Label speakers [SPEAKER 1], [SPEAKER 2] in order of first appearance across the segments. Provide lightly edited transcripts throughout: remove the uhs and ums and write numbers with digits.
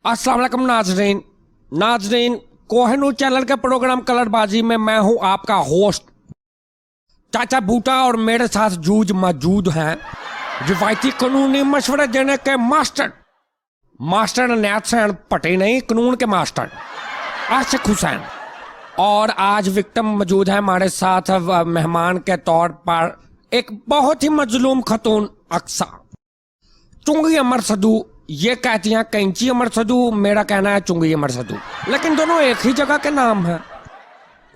[SPEAKER 1] अस्सलाम वालेकुम नाजरीन। नाजरीन, कोहिनूर चैनल के प्रोग्राम कलरबाजी में मैं हूं आपका होस्ट चाचा बूटा और मेरे साथ जूझ मौजूद हैं रिवायती कानूनी मशवरे देने के मास्टर नैत सैन पटे नहीं, कानून के मास्टर आशिक हुसैन। और आज विक्टिम मौजूद है हमारे साथ मेहमान के तौर पर एक बहुत ही मजलूम खतून अक्सा चुंगी अमर सदू। ये कहती हैं कैंची अमर सदू, मेरा कहना है चुंगी अमर सदू, लेकिन दोनों एक ही जगह के नाम हैं।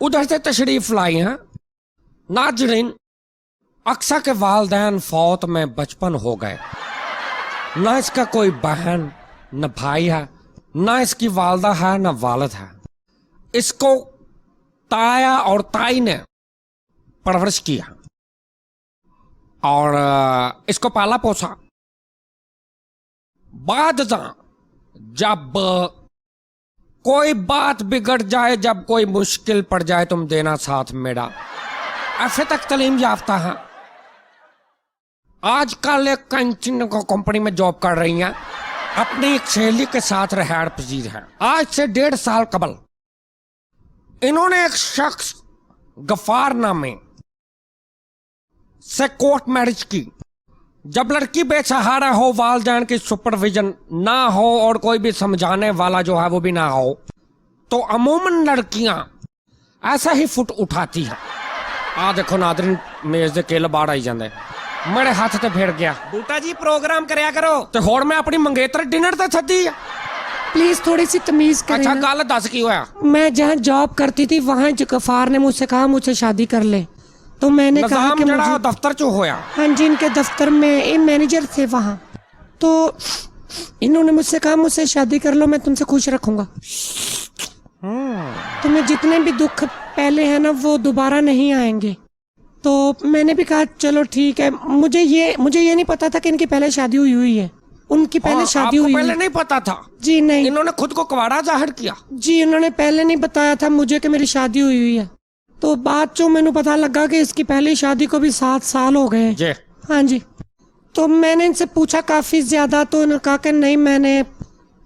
[SPEAKER 1] उधर से तशरीफ लाई हैं। नाजरीन, अक्सा के वालिदैन फौत में बचपन हो गए। ना इसका कोई बहन न भाई है, ना इसकी वालदा है न वालिद है। इसको ताया और ताई ने परवरिश किया और इसको पाला पोसा। बाद जब कोई बात बिगड़ जाए, जब कोई मुश्किल पड़ जाए, तुम देना साथ मेरा। ऐसे तक तालीम याफ्ता है। आजकल एक कंपनी में जॉब कर रही हैं। अपनी एक सहेली के साथ रिहाड़ पजीर है। आज से 1.5 साल कबल इन्होंने एक शख्स गफार नामे से कोर्ट मैरिज की। जब लड़की बेसहारा हो, वालिदैन की सुपरविजन ना हो और कोई भी समझाने वाला जो है वो भी ना हो, तो अमूमन लड़कियां ऐसा ही फुट उठाती हैं। आ देखो नादरीन, मेज दे केल बाहर आई जाते, मेरे हाथ ते फिर गया। बूटा जी प्रोग्राम करया करो ते होर मैं अपनी मंगेतर डिनर ते सदी है।
[SPEAKER 2] प्लीज थोड़ी सी तमीज करें।
[SPEAKER 1] अच्छा,
[SPEAKER 2] ना।
[SPEAKER 1] गल दस की होया?
[SPEAKER 2] मैं जहाँ जॉब करती थी वहाँ गफार ने मुझसे कहा मुझसे शादी कर ले, तो मैंने कहा कि मुझे
[SPEAKER 1] दफ्तर चो होया।
[SPEAKER 2] हाँ जी, इनके दफ्तर में ये मैनेजर थे वहाँ, तो इन्होंने मुझसे कहा मुझसे शादी कर लो, मैं तुमसे खुश रखूंगा। तुम्हें जितने भी दुख पहले है ना वो दोबारा नहीं आएंगे। तो मैंने भी कहा चलो ठीक है। मुझे ये नहीं पता था कि इनकी पहले शादी हुई है। उनकी पहले शादी हुई
[SPEAKER 1] पहले नहीं पता था?
[SPEAKER 2] जी नहीं।
[SPEAKER 1] इन्होंने खुद को कुंवारा जाहिर किया?
[SPEAKER 2] जी, उन्होंने पहले नहीं बताया था मुझे कि मेरी शादी हुई है। तो बाद जो मैंने पता लगा कि इसकी पहली शादी को भी 7 साल हो गए।
[SPEAKER 1] जी
[SPEAKER 2] हाँ जी। तो मैंने इनसे पूछा काफी ज्यादा, तो उन्होंने कहा कि नहीं, मैंने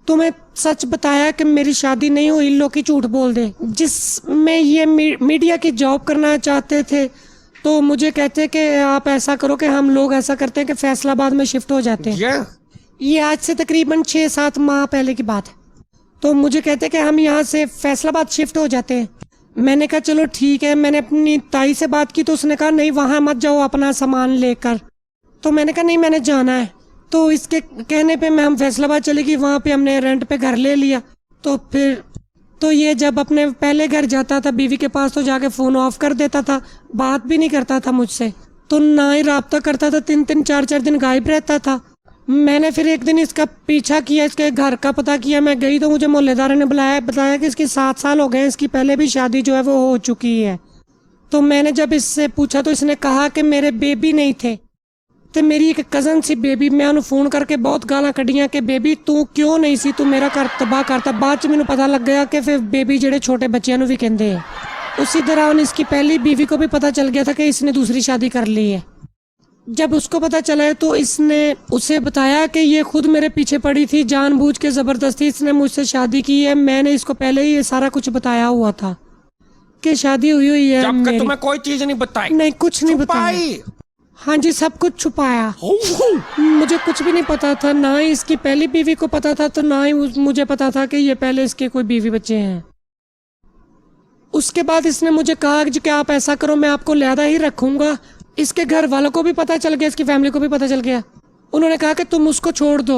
[SPEAKER 2] तुम्हें सच बताया कि मेरी शादी नहीं हुई, लोग की झूठ बोल दे। जिसमें ये मीडिया की जॉब करना चाहते थे, तो मुझे कहते कि आप ऐसा करो कि हम लोग ऐसा करते हैं कि फैसलाबाद में शिफ्ट हो जाते हैं। ये आज से तकरीबन 6-7 माह पहले की बात है। तो मुझे कहते कि हम यहाँ से फैसलाबाद शिफ्ट हो जाते हैं। मैंने कहा चलो ठीक है। मैंने अपनी ताई से बात की तो उसने कहा नहीं, वहाँ मत जाओ अपना सामान लेकर। तो मैंने कहा नहीं, मैंने जाना है। तो इसके कहने पे हम फैसलाबाद चले गए। वहाँ पे हमने रेंट पे घर ले लिया। तो फिर तो ये जब अपने पहले घर जाता था बीवी के पास, तो जाके फोन ऑफ कर देता था, बात भी नहीं करता था मुझसे, तो ना ही राब्ता करता था। 3-3 4-4 दिन गायब रहता था। मैंने फिर एक दिन इसका पीछा किया, इसके घर का पता किया। मैं गई तो मुझे मोहल्लेदार ने बताया कि इसकी 7 साल हो गए, इसकी पहले भी शादी जो है वो हो चुकी है। तो मैंने जब इससे पूछा तो इसने कहा कि मेरे बेबी नहीं थे, तो मेरी एक कज़न सी बेबी। मैं उन्हें फ़ोन करके बहुत गालां कढ़ियां कि बेबी तू क्यों नहीं सी, तू मेरा घर तबाह करता। बाद च मैनू पता लग गया कि फिर बेबी जेडे छोटे बच्चों भी कहते हैं। उसी दौरान इसकी पहली बीवी को भी पता चल गया था कि इसने दूसरी शादी कर ली है। जब उसको पता चला तो इसने उसे बताया कि ये खुद मेरे पीछे पड़ी थी, जानबूझ के जबरदस्ती इसने मुझसे शादी की है। मैंने इसको पहले ही ये सारा कुछ बताया हुआ था कि शादी हुई है।
[SPEAKER 1] जबकि तुम्हें कोई चीज नहीं बताई?
[SPEAKER 2] नहीं, कुछ नहीं बताया। हाँ जी, सब कुछ छुपाया। मुझे कुछ भी नहीं पता था, ना ही इसकी पहली बीवी को पता था, तो ना ही मुझे पता था कि ये पहले इसके कोई बीवी बच्चे हैं। उसके बाद इसने मुझे कहा कि आप ऐसा करो, मैं आपको लिहाजा ही रखूंगा। इसके घर वालों को भी पता चल गया, इसकी फैमिली को भी पता चल गया। उन्होंने कहा कि तुम उसको छोड़ दो।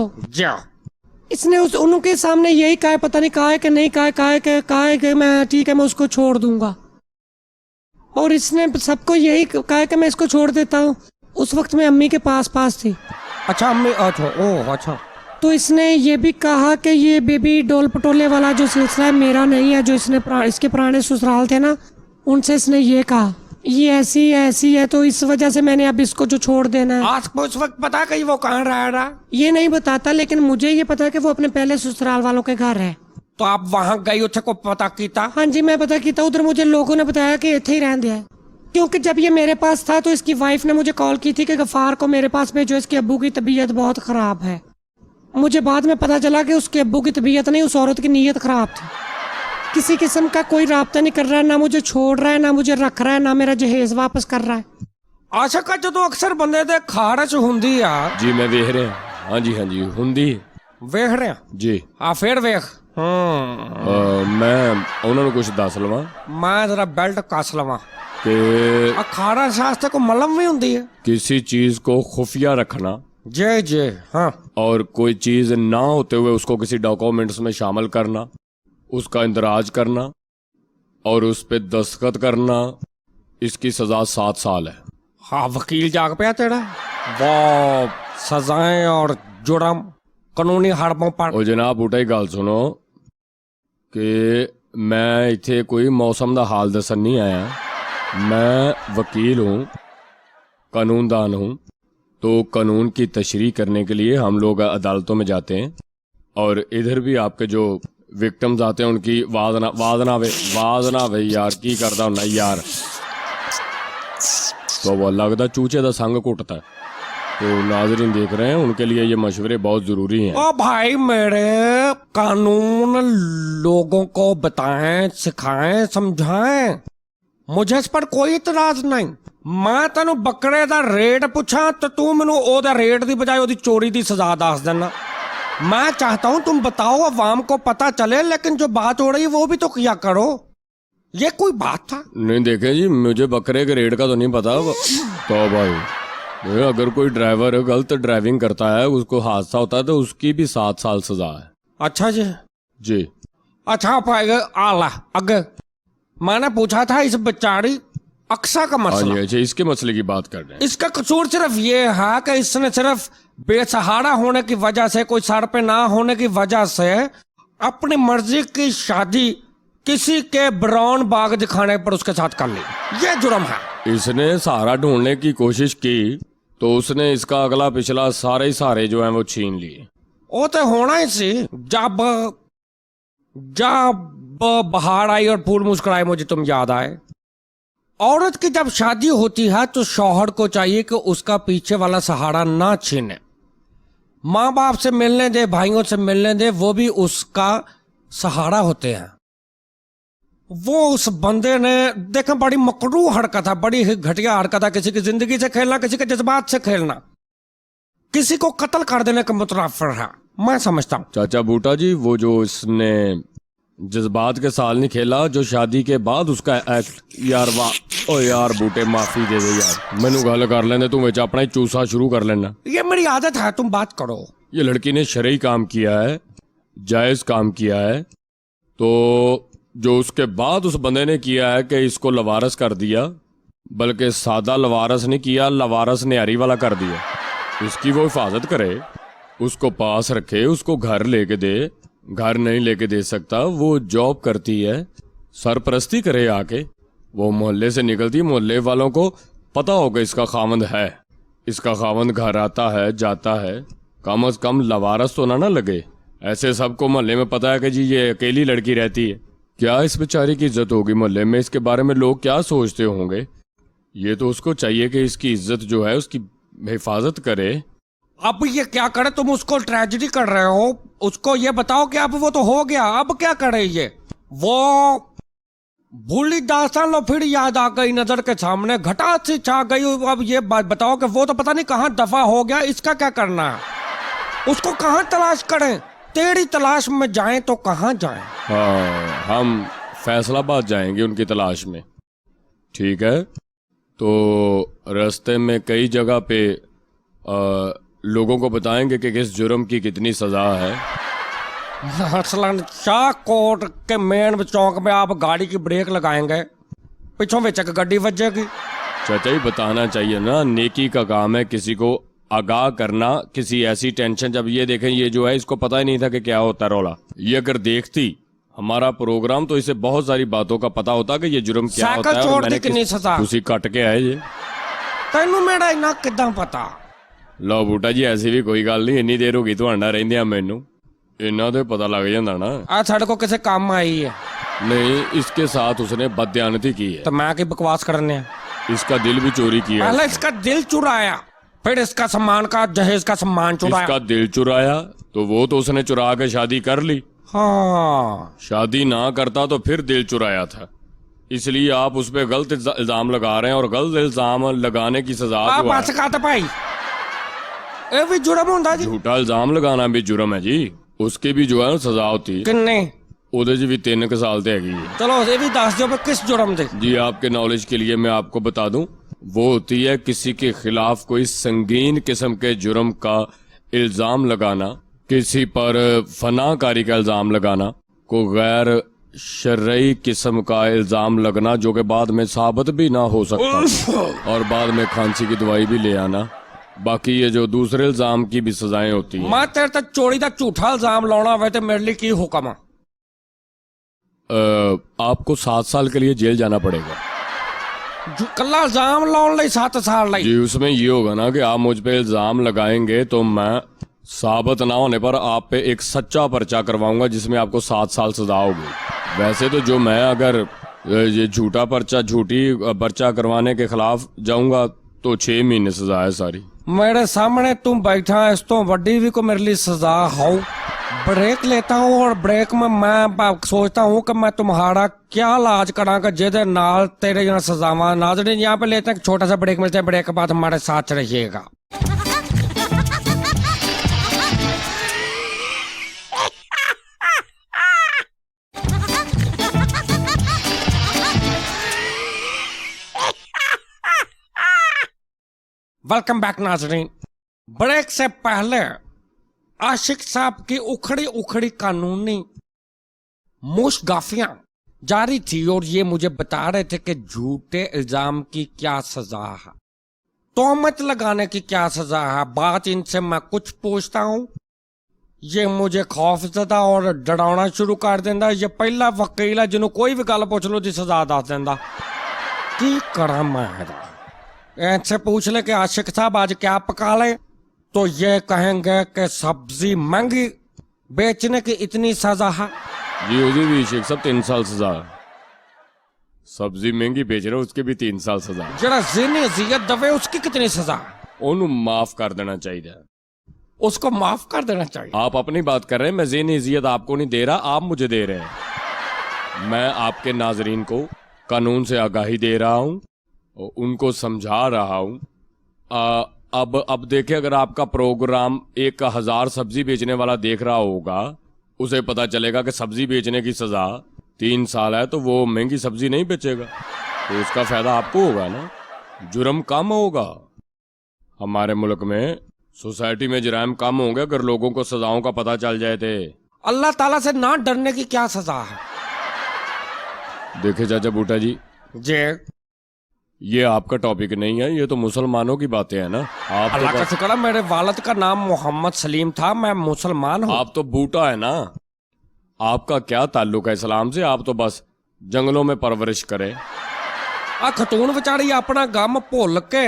[SPEAKER 2] इसने उनके सामने यही कहा, पता नहीं कहा है कि नहीं कहा है कि मैं ठीक है, मैं उसको छोड़ दूंगा। और इसने सबको यही कहा कि मैं इसको छोड़ देता हूँ। उस वक्त मैं अम्मी के पास थी।
[SPEAKER 1] अच्छा, अम्मी? अच्छा।
[SPEAKER 2] तो इसने ये भी कहा कि ये बेबी डोल पटोले वाला जो सिलसिला है मेरा नहीं है। जो इसके पुराने ससुराल थे ना, उनसे इसने ये कहा ये ऐसी है, तो इस वजह से मैंने अब इसको जो छोड़ देना है।
[SPEAKER 1] आपको उस वक्त पता कि वो कहाँ रह रहा?
[SPEAKER 2] ये नहीं बताता, लेकिन मुझे ये पता है कि वो अपने पहले ससुराल वालों के घर है।
[SPEAKER 1] तो आप वहाँ गई, उसे को पता कीता?
[SPEAKER 2] हाँ जी, मैं पता कीता। उधर मुझे लोगों ने बताया कि इतने ही रहने दिया, क्योंकि जब ये मेरे पास था तो इसकी वाइफ ने मुझे कॉल की थी कि गफार को मेरे पास भेजो, इसके अब्बू की तबीयत बहुत खराब है। मुझे बाद में पता चला कि उसके अब्बू की तबीयत नहीं, उस औरत की नीयत खराब थी। किसी किस्म का कोई राब्ता नहीं कर रहा है, ना मुझे छोड़ रहा है, ना मुझे रख रहा है, ना मेरा जहेज वापस कर रहा है।
[SPEAKER 1] आशा जो अक्सर बंदे दे खारच हुंदी आ
[SPEAKER 3] जी मैं वेख रहा हाँ जी हुंदी
[SPEAKER 1] वेख रहे
[SPEAKER 3] जी
[SPEAKER 1] आ फिर वेख
[SPEAKER 3] मैं उन्होंने कुछ दस लवा
[SPEAKER 1] मैं जरा बेल्ट कस लवा
[SPEAKER 3] कि
[SPEAKER 1] आ खारच वास्ते को मलम भी हुंदी है
[SPEAKER 3] किसी चीज को खुफिया रखना
[SPEAKER 1] जे जे हाँ
[SPEAKER 3] और कोई चीज ना होते हुए उसको किसी डॉक्यूमेंट्स में शामिल करना, उसका इंदराज करना और उस पे दस्तखत करना, इसकी सजा 7 साल है।
[SPEAKER 1] हाँ वकील जाग पिया तेरा वो सजाएं और जुर्म कानूनी हड़पों पर।
[SPEAKER 3] और जनाब बूटा ही गल सुनो कि मैं इथे कोई मौसम का हाल दसन नहीं आया, मैं वकील हूँ, कानूनदान हूँ। तो कानून की तशरीह करने के लिए हम लोग अदालतों में जाते हैं और इधर भी आपके जो विक्टिम्स आते हैं उनकी वाद ना वे यार की करदा हुंदा यार, तो वो लगता चूचे का संग घुटता है। तो नाजरीन देख रहे हैं, उनके लिए ये मशवरे बहुत जरूरी हैं।
[SPEAKER 1] ओ भाई मेरे कानून लोगों को बताएं, सिखाएं, समझाएं, मुझे इस पर कोई इतराज नहीं। मैं तेन बकरे दा रेट पूछा तो तू मैनू ओदा रेट दी बजाय ओदी चोरी दी सजा दस देना। मैं चाहता हूं तुम बताओ, अवाम को पता चले, लेकिन जो बात हो रही है वो भी तो किया करो। ये कोई बात था?
[SPEAKER 3] नहीं देखे जी, मुझे बकरे के रेट का तो नहीं पता। तो भाई अगर कोई ड्राइवर गलत ड्राइविंग करता है, उसको हादसा होता है, तो उसकी भी 7 साल सजा है।
[SPEAKER 1] अच्छा जी
[SPEAKER 3] जी
[SPEAKER 1] अच्छा भाई आला अगे मैंने पूछा था इस बेचारी अक्सा का
[SPEAKER 3] हाँ
[SPEAKER 1] मसला।
[SPEAKER 3] जी, अच्छा इसके मसले की बात कर रहे हैं।
[SPEAKER 1] इसका कसूर सिर्फ ये है कि इसने सिर्फ बेसहारा होने की वजह से, कोई सर पे ना होने की वजह से अपनी मर्जी की शादी किसी के ब्राउन बाग दिखाने पर उसके साथ कर ली। ये जुर्म है।
[SPEAKER 3] इसने सहारा ढूंढने की कोशिश की तो उसने इसका अगला पिछला सारे ही सहारे जो हैं वो छीन लिए।
[SPEAKER 1] वो तो होना ही सी। जब जब बाहर आई और फूल मुस्कुराए, मुझे तुम याद आए। औरत की जब शादी होती है तो शौहर को चाहिए कि उसका पीछे वाला सहारा ना छीने। माँ बाप से मिलने दे, भाइयों से मिलने दे, वो भी उसका सहारा होते हैं। वो उस बंदे ने देखा बड़ी मकरू हरकत है, बड़ी ही घटिया हरकत है। किसी की जिंदगी से खेलना, किसी के जज्बात से खेलना, किसी को कत्ल कर देने का मुतराफिर है, मैं समझता हूँ।
[SPEAKER 3] चाचा बूटा जी, वो जो इसने जज्बात के साल नहीं खेला, जो शादी के बाद उसका एक्ट, यार वाह ओ यार बूटे माफी दे दे यार, मैनू गल कर लेने, तू विच अपना ही चूसा शुरू कर लेना।
[SPEAKER 1] ये मेरी आदत है, तुम बात करो।
[SPEAKER 3] ये लड़की ने शरई काम किया है, जायज काम किया है, तो जो उसके बाद उस बंदे ने किया है कि इसको लवारस कर दिया, बल्कि सादा लवारस नहीं किया, लवारस न्यारी वाला कर दिया। इसकी वो हिफाजत करे, उसको पास रखे, उसको घर लेके दे। घर नहीं लेके दे सकता, वो जॉब करती है, सरपरस्ती करे आके। वो मोहल्ले से निकलती, मोहल्ले वालों को पता होगा इसका खावंद है, इसका खावंद घर आता है जाता है, कम से कम लवारस तो ना लगे। ऐसे सबको मोहल्ले में पता है कि जी ये अकेली लड़की रहती है। क्या इस बेचारी की इज्जत होगी मोहल्ले में? इसके बारे में लोग क्या सोचते होंगे? ये तो उसको चाहिए कि इसकी इज्जत जो है उसकी हिफाजत करे।
[SPEAKER 1] अब ये क्या करे? तुम उसको ट्रेजेडी कर रहे हो। उसको ये बताओ कि अब वो तो हो गया, अब क्या करे? ये वो भूली दास्तान लो फिर याद आ गई नजर के सामने, घटा सी छा गई। अब ये बात बताओ कि वो तो पता नहीं कहाँ दफा हो गया, इसका क्या करना है? उसको कहाँ तलाश करें? तेरी तलाश में जाएं तो कहाँ जाएं?
[SPEAKER 3] हाँ, हम फैसलाबाद जाएंगे उनकी तलाश में। ठीक है, तो रास्ते में कई जगह पे लोगों को बताएंगे कि किस जुर्म की कितनी सजा है।
[SPEAKER 1] मसलन शाहकोट के मेन चौक में आप गाड़ी की ब्रेक लगाएंगे, पिछों विच एक गड्डी बजेगी।
[SPEAKER 3] चाचा ही बताना चाहिए ना, नेकी का काम है किसी को आगाह करना, किसी ऐसी टेंशन। जब ये देखें ये जो है इसको पता ही नहीं था कि क्या होता रौला, ये अगर देखती हमारा प्रोग्राम तो इसे बहुत सारी बातों का पता होता कि ये जुर्म क्या होता है। और मैंने
[SPEAKER 1] कितनी सजा
[SPEAKER 3] उसी कट के आए जी।
[SPEAKER 1] तेनू मेरा इना किदां पता?
[SPEAKER 3] लो बूटा जी, ऐसी भी कोई गल नहीं, इन्नी देर हो गई ਤੁਹਾਡਾ ਰਹਿੰਦਿਆਂ ਮੈਨੂੰ, इन्ना तो पता लग जाता ना।
[SPEAKER 1] आ साढ़े को किसे काम आई है?
[SPEAKER 3] नहीं, इसके साथ उसने बदयानती की है।
[SPEAKER 1] तो मैं की बकवास करने?
[SPEAKER 3] इसका दिल भी चोरी किया।
[SPEAKER 1] पहले इसका दिल चुराया, फिर इसका सम्मान का जहेज का सम्मान चुराया।
[SPEAKER 3] इसका दिल चुराया तो वो तो उसने चुरा के शादी कर ली।
[SPEAKER 1] हाँ,
[SPEAKER 3] शादी ना करता तो फिर दिल चुराया था। इसलिए आप उस पे गलत इल्जाम लगा रहे हैं और गलत इल्जाम लगाने की सजा
[SPEAKER 1] आप
[SPEAKER 3] जो है,
[SPEAKER 1] बस कहते भाई ये भी जुर्म होता जी।
[SPEAKER 3] झूठा इल्जाम लगाना भी जुर्म है जी। उसकी भी जो है ना सजा होती है।
[SPEAKER 1] किन्ने
[SPEAKER 3] ਉਹਦੇ 'ਚ भी 3 साल ਤੇ हैगी है।
[SPEAKER 1] चलो ये भी दस दो पर किस जुर्म से।
[SPEAKER 3] जी आपके नॉलेज के लिए मैं आपको बता दूं, वो होती है किसी के खिलाफ कोई संगीन किस्म के जुर्म का इल्जाम लगाना, किसी पर फनाकारी का इल्जाम लगाना, को गैर शरई किस्म का इल्जाम लगना जो कि बाद में साबित भी ना हो सकता और बाद में खांसी की दवाई भी ले आना। बाकी ये जो दूसरे इल्जाम की भी सजाएं होती हैं।
[SPEAKER 1] मैं तेरे तक चोरी का झूठा इल्जाम लाना हुए तो मेरे लिए की हुक्म है?
[SPEAKER 3] आपको 7 साल के लिए जेल जाना पड़ेगा।
[SPEAKER 1] कल्ला इल्जाम लाने ਲਈ 7 साल ਲਈ।
[SPEAKER 3] जी उसमें ये होगा ना कि आप मुझ पे इल्जाम लगाएंगे तो मैं साबित ना होने पर आप पे एक सच्चा पर्चा करवाऊंगा जिसमें आपको 7 साल सजा होगी। वैसे तो जो मैं अगर ये झूठा पर्चा झूठी पर्चा करवाने के खिलाफ जाऊंगा तो 6 महीने सजा है सारी।
[SPEAKER 1] मेरे सामने तुम बैठा है, इस तो वड्डी भी को मेरे लिए सजा हो। ब्रेक लेता हूँ और ब्रेक में मैं सोचता हूँ कि मैं तुम्हारा क्या इलाज करांगा जिसके नाल तेरे यहाँ सजावा। नाज़रीन यहाँ पे लेते हैं एक छोटा सा ब्रेक, मिलते हैं ब्रेक के बाद हमारे साथ रहिएगा। वेलकम बैक नाज़रीन। ब्रेक से पहले आशिक साहब की उखड़ी उखड़ी कानूनी मुशगाफियां जारी थी और ये मुझे बता रहे थे कि झूठे इल्जाम की क्या सजा है, तोहमत लगाने की क्या सजा है। बात इनसे मैं कुछ पूछता हूं, ये मुझे खौफजदा और डराना शुरू कर देंदा। ये पहला वकील है जिन्हों कोई भी गल पूछ लो दी सजा दस देंदा। की करा मैं इनसे पूछ ले कि आशिक साहब आज क्या पका ले, तो ये कहेंगे कि सब्जी महंगी बेचने की इतनी सजा है।
[SPEAKER 3] जी उसी भी शेख साहब 3 साल सजा। सब्जी महंगी बेच रहे हो उसके भी 3 साल सजा।
[SPEAKER 1] जरा ज़िनी अज़ियत दवे उसकी कितनी सजा?
[SPEAKER 3] उन्हें माफ कर देना चाहिए।
[SPEAKER 1] उसको माफ कर देना चाहिए।
[SPEAKER 3] आप अपनी बात कर रहे हैं, मैं ज़िनी अज़ियत आपको नहीं दे रहा, आप मुझे दे रहे हैं। मैं आपके नाजरीन को कानून से आगाही दे रहा हूँ और उनको समझा रहा हूँ। अब देखिए, अगर आपका प्रोग्राम 1000 सब्जी बेचने वाला देख रहा होगा, उसे पता चलेगा कि सब्जी बेचने की सजा 3 साल है, तो वो महंगी सब्जी नहीं बेचेगा, तो उसका फायदा आपको होगा ना, जुर्म कम होगा। हमारे मुल्क में सोसाइटी में जराइम कम होंगे अगर लोगों को सजाओं का पता चल जाए थे।
[SPEAKER 1] अल्लाह ताला से ना डरने की क्या सजा है?
[SPEAKER 3] देखिए चाचा बूटा जी,
[SPEAKER 1] जे
[SPEAKER 3] ये आपका टॉपिक नहीं है, ये तो मुसलमानों की बातें हैं ना। आप
[SPEAKER 1] अल्लाह का
[SPEAKER 3] तो
[SPEAKER 1] शुक्र है मेरे वालिद का नाम मोहम्मद सलीम था, मैं मुसलमान हूँ।
[SPEAKER 3] आप तो बूटा है ना, आपका क्या ताल्लुक है इस्लाम से? आप तो बस जंगलों में परवरिश करें।
[SPEAKER 1] आ खतून बेचारी अपना गम भूल के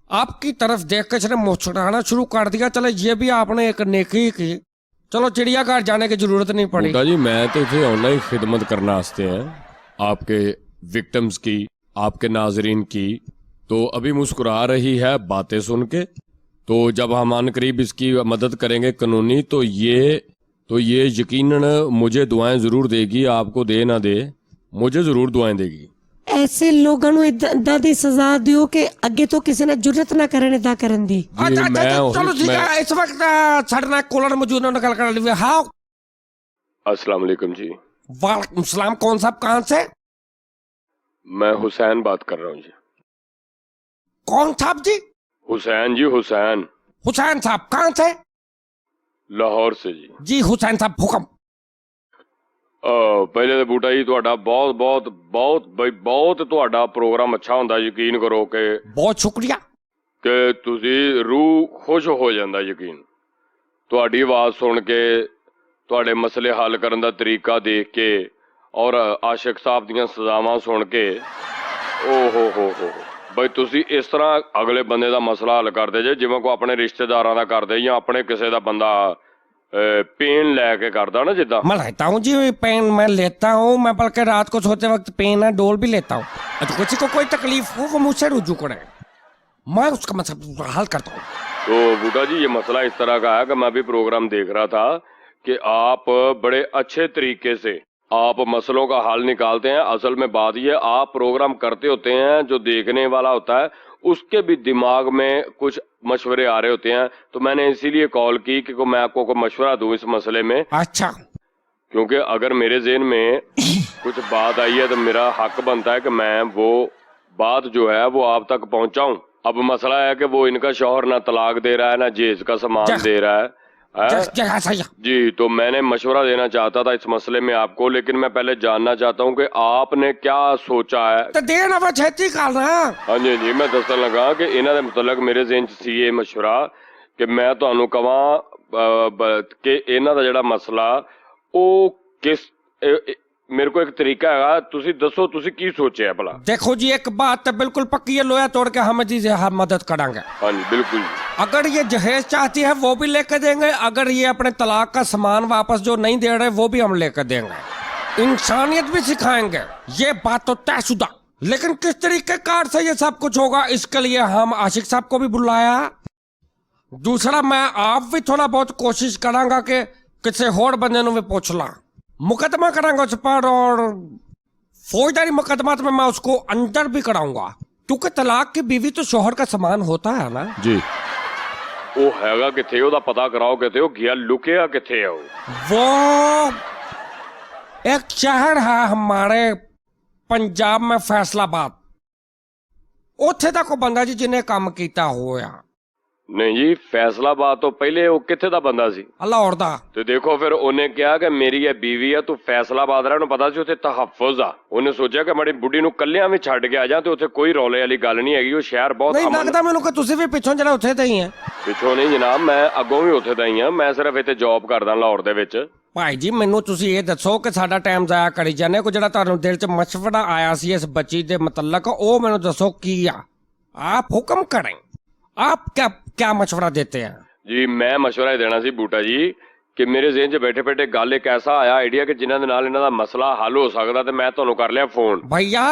[SPEAKER 1] आपकी तरफ देख के इसने मुस्कुराना शुरू कर दिया। चलो ये भी आपने एक नेकी की, चलो चिड़ियाघर जाने की जरूरत नहीं पड़ी।
[SPEAKER 3] बूटा जी मैं तो इसे ऑनलाइन खिदमत करना आस्ते हैं आपके विक्टिम्स की, आपके नाजरीन की। तो अभी मुस्कुरा रही है बातें सुन के, तो जब हम अनकरीब इसकी मदद करेंगे कानूनी, तो ये यकीनन मुझे दुआएं जरूर देगी। आपको दे ना दे, मुझे जरूर दुआएं देगी।
[SPEAKER 2] ऐसे लोगों ਨੂੰ ਇਦਾਂ ਦੀ सजा ਦਿਓ कि ਅੱਗੇ ਤੋਂ ਕਿਸੇ ਨੇ ਜੁਰਤ ਨਾ ਕਰਨ ਇਦਾਂ ਕਰਨ ਦੀ।
[SPEAKER 1] अच्छा,
[SPEAKER 3] मैं
[SPEAKER 1] चलो ठीक है। इस वक्त साढ़े ना कॉलर मौजूद है, गल कर लीजिए। हाँ,
[SPEAKER 3] अस्सलाम वालेकुम जी।
[SPEAKER 1] वालेकुम सलाम। कौन साहब कहाँ से?
[SPEAKER 3] मैं हुसैन बात कर रहा हूँ जी।
[SPEAKER 1] कौन साहब जी?
[SPEAKER 3] हुसैन जी, हुसैन।
[SPEAKER 1] हुसैन साहब कहाँ से?
[SPEAKER 3] लाहौर से जी।
[SPEAKER 1] जी हुसैन साहब हुक्म।
[SPEAKER 3] ਪਹਿਲੇ ਤਾਂ ਬੂਟਾ ਜੀ ਤੁਹਾਡਾ ਬਹੁਤ ਤੁਹਾਡਾ ਪ੍ਰੋਗਰਾਮ ਅੱਛਾ ਹੁੰਦਾ, ਯਕੀਨ ਕਰੋ ਕਿ
[SPEAKER 1] बहुत शुक्रिया।
[SPEAKER 3] ਤੁਸੀਂ ਰੂਹ ਖੁਸ਼ ਹੋ ਜਾਂਦਾ। ਯਕੀਨ ਤੁਹਾਡੀ ਆਵਾਜ਼ ਸੁਣ ਕੇ, ਤੁਹਾਡੇ ਮਸਲੇ ਹੱਲ ਕਰਨ ਦਾ ਤਰੀਕਾ ਦੇਖ ਕੇ ਔਰ ਆਸ਼ਿਕ ਸਾਹਿਬ ਦੀਆਂ ਸਜ਼ਾਵਾਂ ਸੁਣ ਕੇ, ਓ ਹੋ ਬਈ ਤੁਸੀਂ ਇਸ ਤਰ੍ਹਾਂ ਅਗਲੇ ਬੰਦੇ ਦਾ ਮਸਲਾ ਹੱਲ ਕਰਦੇ ਜੇ ਜਿਵੇਂ ਕੋਈ ਆਪਣੇ ਰਿਸ਼ਤੇਦਾਰਾਂ ਦਾ ਕਰਦੇ ਜਾਂ ਆਪਣੇ ਕਿਸੇ ਦਾ ਬੰਦਾ पेन लेके करता ना जिदा।
[SPEAKER 1] मैं लेता हूँ जी पेन, मैं लेता हूँ। मैं बल्कि रात को सोते वक्त पेन है डोल भी लेता हूँ। अच्छा किसी को कोई तकलीफ हो वो मुझसे रुजू करे। मैं उसका मतलब हल करता हूँ।
[SPEAKER 3] तो बूटा जी ये मसला इस तरह का है कि मैं भी प्रोग्राम देख रहा था कि आप बड़े अच्छे तरीके से आप मसलों का हल निकालते हैं। असल में बात ये आप प्रोग्राम करते होते हैं, जो देखने वाला होता है उसके भी दिमाग में कुछ मशवरे आ रहे होते हैं। तो मैंने इसीलिए कॉल की कि मैं आपको कोई मशवरा दूं इस मसले में,
[SPEAKER 1] अच्छा,
[SPEAKER 3] क्योंकि अगर मेरे ज़हन में कुछ बात आई है तो मेरा हक बनता है कि मैं वो बात जो है वो आप तक पहुंचाऊं। अब मसला है कि वो इनका शौहर ना तलाक दे रहा है ना जहेज का सामान दे रहा है।
[SPEAKER 1] सही है।
[SPEAKER 3] जी, तो मैंने मशवरा देना चाहता था इस मसले में आपको, लेकिन मैं पहले जानना चाहता हूं कि आपने क्या सोचा है।
[SPEAKER 1] तो देना वो छेती करना।
[SPEAKER 3] हाँ जी जी, मैं दसन लगा कि इन्होंने मुतलक मेरे ज़हन च सी ये मशवरा कि मैं ਤੁਹਾਨੂੰ ਕਵਾਂ कि इन्हों ਦਾ ਜਿਹੜਾ ਮਸਲਾ ਉਹ किस मेरे को एक तरीका है, तुसी दसो तुसी की सोचे है भला।
[SPEAKER 1] देखो जी, एक बात तो बिल्कुल पक्की है, लोया तोड़ के हम जी से हर मदद करेंगे।
[SPEAKER 3] हाँ जी बिल्कुल।
[SPEAKER 1] अगर ये जहेज चाहती है वो भी लेकर देंगे, अगर ये अपने तलाक का सामान वापस जो नहीं दे रहे वो भी हम लेकर देंगे। इंसानियत भी सिखाएंगे, ये बात तो तयशुदा। लेकिन किस तरीके कार से ये सब कुछ होगा, इसके लिए हम आशिक साहब को भी बुलाया। दूसरा, मैं आप भी थोड़ा बहुत कोशिश करांगा कि किसी होर बंदे नु भी पूछ ला, मुकदमा करांगा उस पर, और फौजदारी मुकदमा तो मैं उसको अंदर भी कराऊंगा, क्योंकि तलाक की बीवी तो शोहर का समान होता है ना
[SPEAKER 3] जी। वो हैगा किथे, ओदा पता कराओ किथे, वो गया लुकिया किथे है
[SPEAKER 1] वो एक शहर है हमारे पंजाब में, फैसलाबाद। उत्थे दा कोई बंदा जी जिन्हें काम कीता होया।
[SPEAKER 3] नहीं जी, फैसलाबाद तो पहले वो किथे दा बंदा सी,
[SPEAKER 1] लाहौर दा।
[SPEAKER 3] तो देखो फिर उन्हें क्या कि मेरी ये बीवी है, तू फैसलाबाद रहा, पता सी उत्थे तहफ्फुज आ। उन्हें सोचा कि माड़ी बुढ़ी नु कल्लियां भी छड्ड के आ जा, तो उत्थे कोई रौले वाली गल नहीं हैगी। वो शहर बहुत
[SPEAKER 1] नहीं लगदा मैनू कि तुसी भी पिछों जरा उत्थे दा ही है।
[SPEAKER 3] पिछों नहीं जनाब, मैं अगों भी उत्थे दा ही हां। मैं सिर्फ इत्थे जॉब करदा लाहौर दे विच।
[SPEAKER 1] भाई जी मैनू तुसी ये दसो कि साडा टाइम जाया करी जाने को, जेड़ा तुहानू दिल च मशवरा आया सी इस बच्ची दे मतलब, ओ मैनू दसो की आ। आप हुक्म करें, आप क्या क्या मशवरा देते हैं?
[SPEAKER 3] जी मैं मशवरा ही देना सी बूटा जी कि मेरे ज़हन 'ਚ बैठे बैठे गल एक ऐसा आया आइडिया कि जिन्हां दे नाल इन्हां दा मसला हल हो सकदा, ते मैं तुहानू कर लिया फोन।
[SPEAKER 1] भैया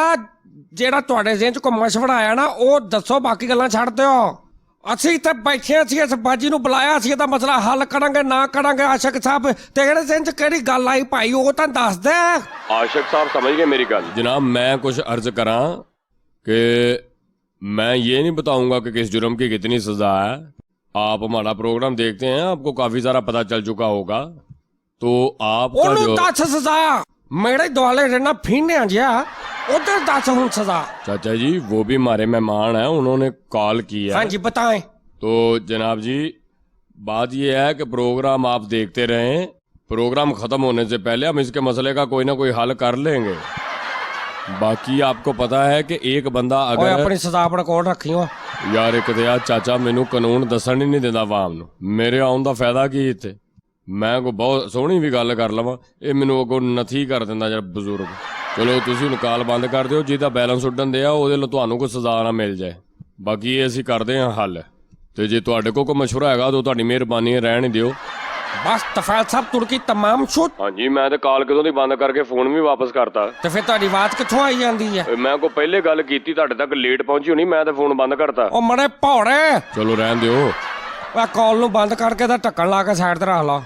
[SPEAKER 1] जेड़ा तुहाडे ज़हन च कोई मशवरा आया ना, ओ दसो, बाकी गल्लां छड्ड दिओ। ਅਸੀਂ ਤੇ ਬੈਠੇ ਸੀ, ਇਸ ਬਾਜੀ ਨੂੰ ਬੁਲਾਇਆ ਸੀ, ਇਹਦਾ ਮਸਲਾ ਹੱਲ ਕਰਾਂਗੇ ਨਾ ਕਰਾਂਗੇ। ਆਸ਼ਿਕ ਸਾਹਿਬ ਤੇਰੇ ज़हन 'ਚ ਕਿਹੜੀ ਗੱਲ ਆਈ ਭਾਈ, ਉਹ ਤਾਂ ਦੱਸ ਦੇ।
[SPEAKER 3] आशिक साहब समझ गए मेरी गल? जनाब मैं कुछ अर्ज करा कि मैं ये नहीं बताऊंगा कि किस जुर्म की कितनी सजा है। आप हमारा प्रोग्राम देखते हैं, आपको काफी सारा पता चल चुका होगा। तो आपका जो
[SPEAKER 1] दस सजा मेरे दुआले रहना फीने जिया, उधर दस हूं सजा।
[SPEAKER 3] चाचा जी वो भी हमारे मेहमान हैं, उन्होंने कॉल किया।
[SPEAKER 1] हाँ जी बताएं।
[SPEAKER 3] तो जनाब जी बात ये है कि प्रोग्राम आप देखते रहें, प्रोग्राम खत्म होने से पहले हम इसके मसले का कोई ना कोई हल कर लेंगे। बाकी आपको पता है कि एक बंदा अगर
[SPEAKER 1] अपनी सजा पर रिकॉर्ड रखी हो
[SPEAKER 3] यार, एक तो यार चाचा मैनू कानून दसन ही नहीं देता आवाम नू, मेरे आउन दा फायदा की इत्थे। मैं कोई बहुत सोहनी भी गल कर लवां, ये मैनू अगों नथी कर दिंदा जरा बजुर्ग। चलो तुसीं हुण कॉल बंद कर दिओ, जिहदा बैलेंस उड्डण दिया ਉਹਦੇ ਲਈ ਤੁਹਾਨੂੰ ਕੋਈ ਸਜ਼ਾ ਨਾ ਮਿਲ ਜਾਏ। ਬਾਕੀ ਇਹ ਅਸੀਂ ਕਰਦੇ ਹਾਂ ਹੱਲ, ਤੇ ਜੇ ਤੁਹਾਡੇ ਕੋਲ ਕੋਈ ਮਸ਼ਵਰਾ ਹੈਗਾ ਤਾਂ ਤੁਹਾਡੀ ਮਿਹਰਬਾਨੀ ਹੈ ਰਹਿਣ ਦਿਓ।
[SPEAKER 1] बस तफैल साहब तुर्की तमाम छूट।
[SPEAKER 3] हाँ जी, मैं तो कॉल कदों दी बंद करके फोन भी वापस करता।
[SPEAKER 1] तो फिर तुहाडी आवाज कित्थों आई जांदी है?
[SPEAKER 3] मैं को पहले गल कीती, तुहाडे तक लेट पहुंची होनी, मैं तो फोन बंद करता।
[SPEAKER 1] ओ मरे भौड़े,
[SPEAKER 3] चलो रहन दिओ।
[SPEAKER 1] आ कॉल नू बंद करके दा ढक्कन ला के साइड ते रख ला।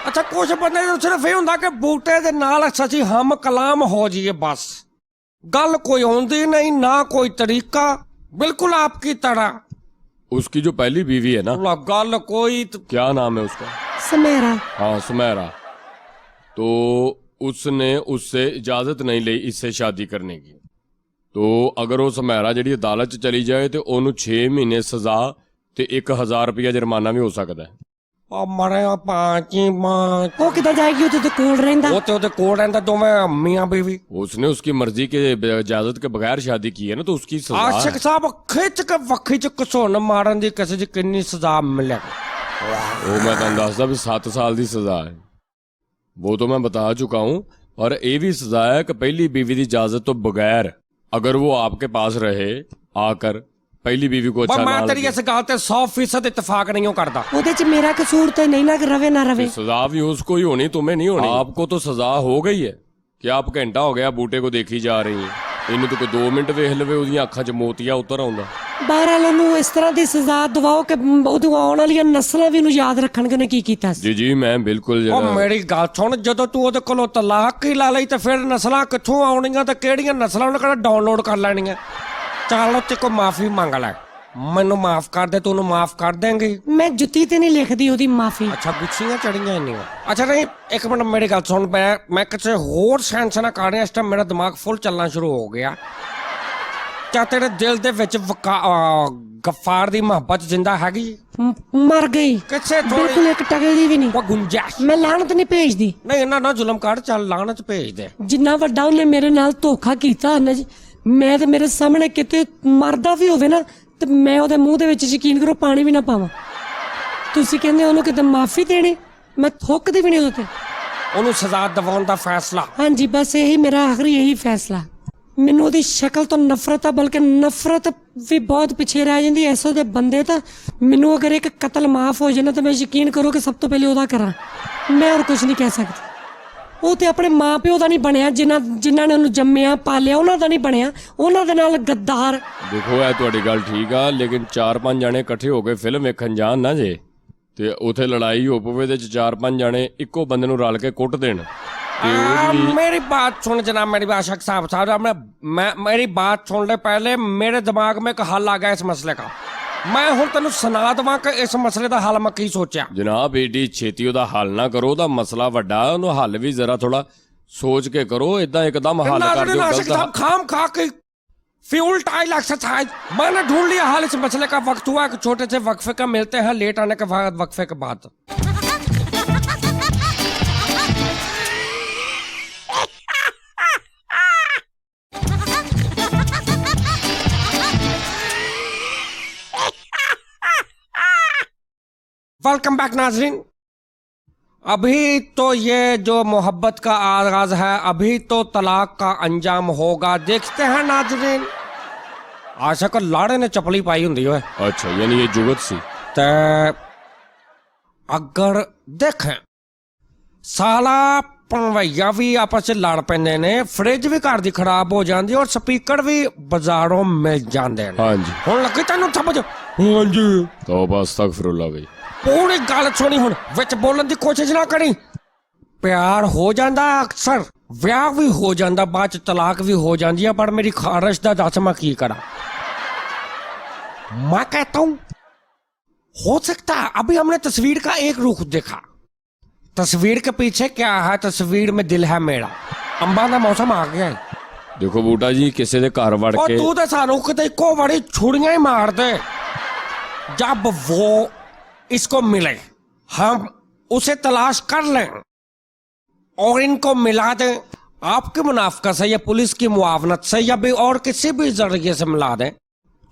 [SPEAKER 1] अच्छा कुछ बंदे नू सिर्फ ये हुंदा कि बूटे दे नाल सची हम कलाम हो जाइए, बस गल कोई आउंदी नहीं, ना कोई तरीका, बिल्कुल आपकी तरह।
[SPEAKER 3] उसकी जो पहली बीवी है ना,
[SPEAKER 1] गल कोई
[SPEAKER 3] क्या नाम है उसका?
[SPEAKER 2] समेरा।
[SPEAKER 3] हाँ सुमेरा। तो उसने उससे इजाजत नहीं ली इससे शादी करने की। तो अगर वो सुमेरा जी अदालत च चली जाए तो उन्होंने 6 महीने सजा ते 1000 रुपया जुर्माना भी हो सकता है।
[SPEAKER 1] ओ मरे पांची मां
[SPEAKER 2] ਉਹ ਕਿੱਦਾਂ ਜਾਏਗੀ, ਉਹਦੇ ਤੇ ਕੋਲ ਰਹਿੰਦਾ।
[SPEAKER 1] वो तो कोड रहंदा दोवें मियां बीवी।
[SPEAKER 3] उसने उसकी मर्जी के इजाजत के बगैर शादी की है ना, तो उसकी सजा है।
[SPEAKER 1] आशिक साहब खिच के वक्खी च घसुन मारन दी किसी दी किन्नी सजा मिले?
[SPEAKER 3] वो मैं तुहानू दसदा भी 7 साल की सजा है, वो तो मैं बता चुका हूँ। और ये भी सजा है कि पहली बीवी की इजाजत तो बगैर अगर वो आपके पास रहे आकर, पहली बीवी को अच्छा
[SPEAKER 1] मैं
[SPEAKER 3] ना
[SPEAKER 1] तेरी इस गल ते 100% इत्तेफाक नहीं करता।
[SPEAKER 2] ਉਹਦੇ ਚ ਮੇਰਾ ਕਸੂਰ ਤਾਂ ਨਹੀਂ ਨਾ, ਰਵੇ ਨਾ ਰਵੇ।
[SPEAKER 3] सजा भी उसको ही होनी, तुम्हें नहीं होनी। आपको तो सजा हो गई है कि आप घंटा हो गया बूटे को देखी जा रही है। ਇਹਨੂੰ ਤਾਂ ਕੋਈ 2 ਮਿੰਟ ਵੇਖ ਲਵੇ ਉਹਦੀਆਂ ਅੱਖਾਂ 'ਚ ਮੋਤੀਆ ਉਤਰ ਆਉਂਦਾ।
[SPEAKER 2] ਬਹਰਾਲ ਉਹਨੂੰ ਇਸ ਤਰ੍ਹਾਂ ਦੀ ਸਜ਼ਾ ਦਿਵਾਓ ਕਿ ਉਹਨੂੰ ਆਉਣ ਵਾਲੀਆਂ ਨਸਲਾਂ ਵੀ ਉਹਨੂੰ ਯਾਦ ਰੱਖਣਗੇ ਉਹਨੇ ਕੀ ਕੀਤਾ ਸੀ।
[SPEAKER 3] ਜੀ ਜੀ ਮੈਂ ਬਿਲਕੁਲ
[SPEAKER 1] ਉਹ ਮੇਰੀ ਗੱਲ ਸੁਣ, ਜਦੋਂ ਤੂੰ ਉਹਦੇ ਕੋਲੋਂ ਤਲਾਕ ਹੀ ਲਾ ਲਈ ਤੇ ਫਿਰ ਨਸਲਾਂ ਕਿੱਥੋਂ ਆਉਣੀਆਂ ਤੇ ਕਿਹੜੀਆਂ ਨਸਲਾਂ ਉਹਨੇ ਕਿਹੜਾ ਡਾਊਨਲੋਡ ਕਰ ਲੈਣੀਆਂ। ਚੱਲ ਉੱਤੇ ਕੋ ਮਾਫੀ ਮੰਗ ਲੈ, ਮੈਨੂੰ ਮਾਫ ਕਰ ਦੇ, ਤੂੰ ਉਹਨੂੰ ਮਾਫ ਕਰ ਦੇਂਗੀ।
[SPEAKER 2] ਮੈਂ ਜੁੱਤੀ ਤੇ ਨਹੀਂ ਲਿਖਦੀ ਉਹਦੀ ਮਾਫੀ।
[SPEAKER 1] ਅੱਛਾ ਗੁੱਛੀਆਂ ਚੜੀਆਂ ਇੰਨੀਆਂ। ਅੱਛਾ ਨਹੀਂ ਇੱਕ ਮਿੰਟ ਮੇਰੀ ਗੱਲ ਸੁਣ, ਮੈਂ ਕਿਸੇ ਹੋਰ ਸੈਂਸ ਨਾ ਕਰ ਰਿਹਾ ਇਸ ਟਾਈਮ, ਮੇਰਾ ਦਿਮਾਗ ਫੁੱਲ ਚੱਲਣਾ ਸ਼ੁਰੂ ਹੋ ਗਿਆ। ਕਿਆ ਤੇਰੇ ਦਿਲ ਦੇ ਵਿੱਚ ਗਫਾਰ ਦੀ ਮੁਹੱਬਤ ਜਿੰਦਾ ਹੈਗੀ?
[SPEAKER 2] ਮਰ ਗਈ
[SPEAKER 1] ਕਿੱਥੇ
[SPEAKER 2] ਬਿਲਕੁਲ, ਇੱਕ ਟਕੇ ਦੀ ਵੀ ਨਹੀਂ।
[SPEAKER 1] ਉਹ ਗੁੰਜਾਇਸ਼
[SPEAKER 2] ਮੈਂ ਲਾਹਨਤ ਨਹੀਂ ਭੇਜਦੀ।
[SPEAKER 1] ਨਹੀਂ ਇਹਨਾਂ ਨਾਲ ਜ਼ੁਲਮ ਕਰ, ਚੱਲ ਲਾਹਨਤ ਭੇਜ ਦੇ।
[SPEAKER 2] ਜਿੰਨਾ ਵੱਡਾ ਉਹਨੇ ਮੇਰੇ ਨਾਲ ਧੋਖਾ ਕੀਤਾ ਉਹਨੇ, ਮੈਂ ਤੇ ਮੇਰੇ ਸਾਹਮਣੇ ਕਿਤੇ ਮਰਦਾ ਵੀ ਹੋਵੇ ਨਾ ਤੇ ਮੈਂ ਉਹਦੇ ਮੂੰਹ ਦੇ ਵਿੱਚ ਯਕੀਨ ਕਰੋ ਪਾਣੀ ਵੀ ਨਾ ਪਾਵਾਂ। ਤੁਸੀਂ ਕਹਿੰਦੇ ਉਹਨੂੰ ਕਿਤੇ ਮਾਫੀ ਦੇਣੀ, ਮੈਂ ਥੁੱਕਦੀ ਵੀ ਨਹੀਂ ਉਹਦੇ ਤੇ।
[SPEAKER 1] ਉਹਨੂੰ ਸਜ਼ਾ ਦਿਵਾਉਣ ਦਾ ਫੈਸਲਾ।
[SPEAKER 2] ਹਾਂਜੀ ਬਸ ਇਹੀ ਮੇਰਾ ਆਖਰੀ ਇਹੀ ਫੈਸਲਾ। ਮੈਨੂੰ ਉਹਦੀ ਸ਼ਕਲ ਤੋਂ ਨਫ਼ਰਤ ਆ, ਬਲਕਿ ਨਫ਼ਰਤ ਵੀ ਬਹੁਤ ਪਿੱਛੇ ਰਹਿ ਜਾਂਦੀ ਐ ਐਸੋ ਦੇ ਬੰਦੇ ਤਾਂ। ਮੈਨੂੰ ਅਗਰ ਇੱਕ ਕਤਲ ਮਾਫ ਹੋ ਜਾਣਾ ਤਾਂ ਮੈਂ ਯਕੀਨ ਕਰੋ ਕਿ ਸਭ ਤੋਂ ਪਹਿਲੇ ਉਹਦਾ ਕਰਾਂ। ਮੈਂ ਹੋਰ ਕੁਝ ਨਹੀਂ ਕਹਿ ਸਕਦੀ। ਉਹ ਤੇ ਆਪਣੇ ਮਾਂ ਪਿਓ ਦਾ ਨਹੀਂ ਬਣਿਆ, ਜਿਨ੍ਹਾਂ ਨੇ ਉਹਨੂੰ ਜੰਮਿਆ ਪਾਲਿਆ, ਉਹਨਾਂ ਦਾ ਨਹੀਂ ਬਣਿਆ। ਉਹਨਾਂ ਦੇ ਨਾਲ ਗੱਦਾਰ।
[SPEAKER 3] ਦੇਖੋ ਇਹ ਤੁਹਾਡੀ ਗੱਲ ਠੀਕ ਆ, ਲੇਕਿਨ 4-5 ਜਾਣੇ ਇਕੱਠੇ ਹੋ ਕੇ ਫਿਲਮ ਵੇਖਣ ਜਾਣ ਨਾ ਜੇ ਤੇ ਉਥੇ ਲੜਾਈ ਹੋ ਪਵੇ ਤੇ 4-5 ਜਾਣੇ ਇੱਕੋ ਬੰਦੇ ਨੂੰ ਰਲ ਕੇ ਕੁੱਟ ਦੇਣ।
[SPEAKER 1] मेरी बात सुन जनाब, मेरी बात शेख साहब मेरी बात सुन ले पहले। मेरे दिमाग में एक हल आ गया इस मसले का। मैं हुण तैनूं सुना देवां कि इस मसले का हल मैं की सोचा।
[SPEAKER 3] जनाब एडी छेती ओदा हल ना करो, ओदा मसला वड्डा, ओनू हल भी जरा थोड़ा सोच के करो। इदां एकदम हल कर दिओ गलत।
[SPEAKER 1] खाम खा के फ्यूल टाइल एक्सरसाइज। मैंने ढूंढ लिया हल इस मसले का। वक्त हुआ एक छोटे से वक्फे का, मिलते हैं लेट आने के बाद वक्फे के बाद। वेलकम बैक नाजरीन। अभी तो ये जो मोहब्बत का आगाज है, अभी तो तलाक का अंजाम होगा। देखते हैं नाजरीन। आशा को लाड़े ने चपली पाई हुंदी है।
[SPEAKER 3] अच्छा यानी ये जुगत सी
[SPEAKER 1] ते अगर देखें साला भवैया भी आपस च लड़ पैंदे ने, फ्रिज भी घर दी खराब हो जाती और स्पीकर भी बाजारों मिल जाते हैं।
[SPEAKER 3] हाँ जी
[SPEAKER 1] हुण लगी तैनूं समझ? हाँ जी
[SPEAKER 3] तौबा अस्तगफिरुल्लाह भाई।
[SPEAKER 1] पूरी गल सुनी, हुण विच बोलन दी कोशिश ना करी। प्यार हो जाता अक्सर, ब्याह भी हो जाता, बाद च तलाक भी हो जाती है। पर मेरी खारिश दा दस मैं की करा। मैं कहता हूं हो सकता है अभी हमने तस्वीर का एक रुख देखा, तस्वीर के पीछे क्या है, तस्वीर में दिल है मेरा। अंबा का मौसम आ गया है।
[SPEAKER 3] देखो बूटा जी किसी दे घर वड़ के
[SPEAKER 1] तू तो सानू किते इको बड़ी छुड़ियां ही मार दे। जब वो इसको मिले, हम उसे तलाश कर लें और इनको मिला दें। आपकी मुनाफकत से या पुलिस की मुआवनत से या भी और किसी भी जरिए से मिला दें,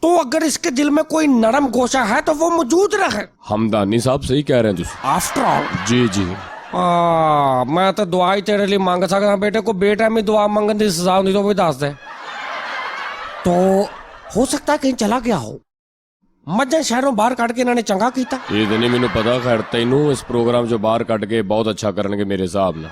[SPEAKER 1] तो अगर इसके दिल में कोई नरम गोशा है तो वो मौजूद रहे।
[SPEAKER 3] हमदानी साहब सही कह रहे हैं तुम।
[SPEAKER 1] आफ्टर ऑल
[SPEAKER 3] जी जी
[SPEAKER 1] मैं तो दुआ ही तेरे लिए मांग सकता। बेटे को बेटा में दुआ मांगने की सजा नहीं तो भी दस दे। तो हो सकता है कहीं चला गया हो, मज्जां शहरों बाहर कट के इन्होंने चंगा कीता।
[SPEAKER 3] ये तो नहीं मैनू पता। खैर तैनू इस प्रोग्राम चो बाहर कट के बहुत अच्छा करनगे मेरे हिसाब नाल।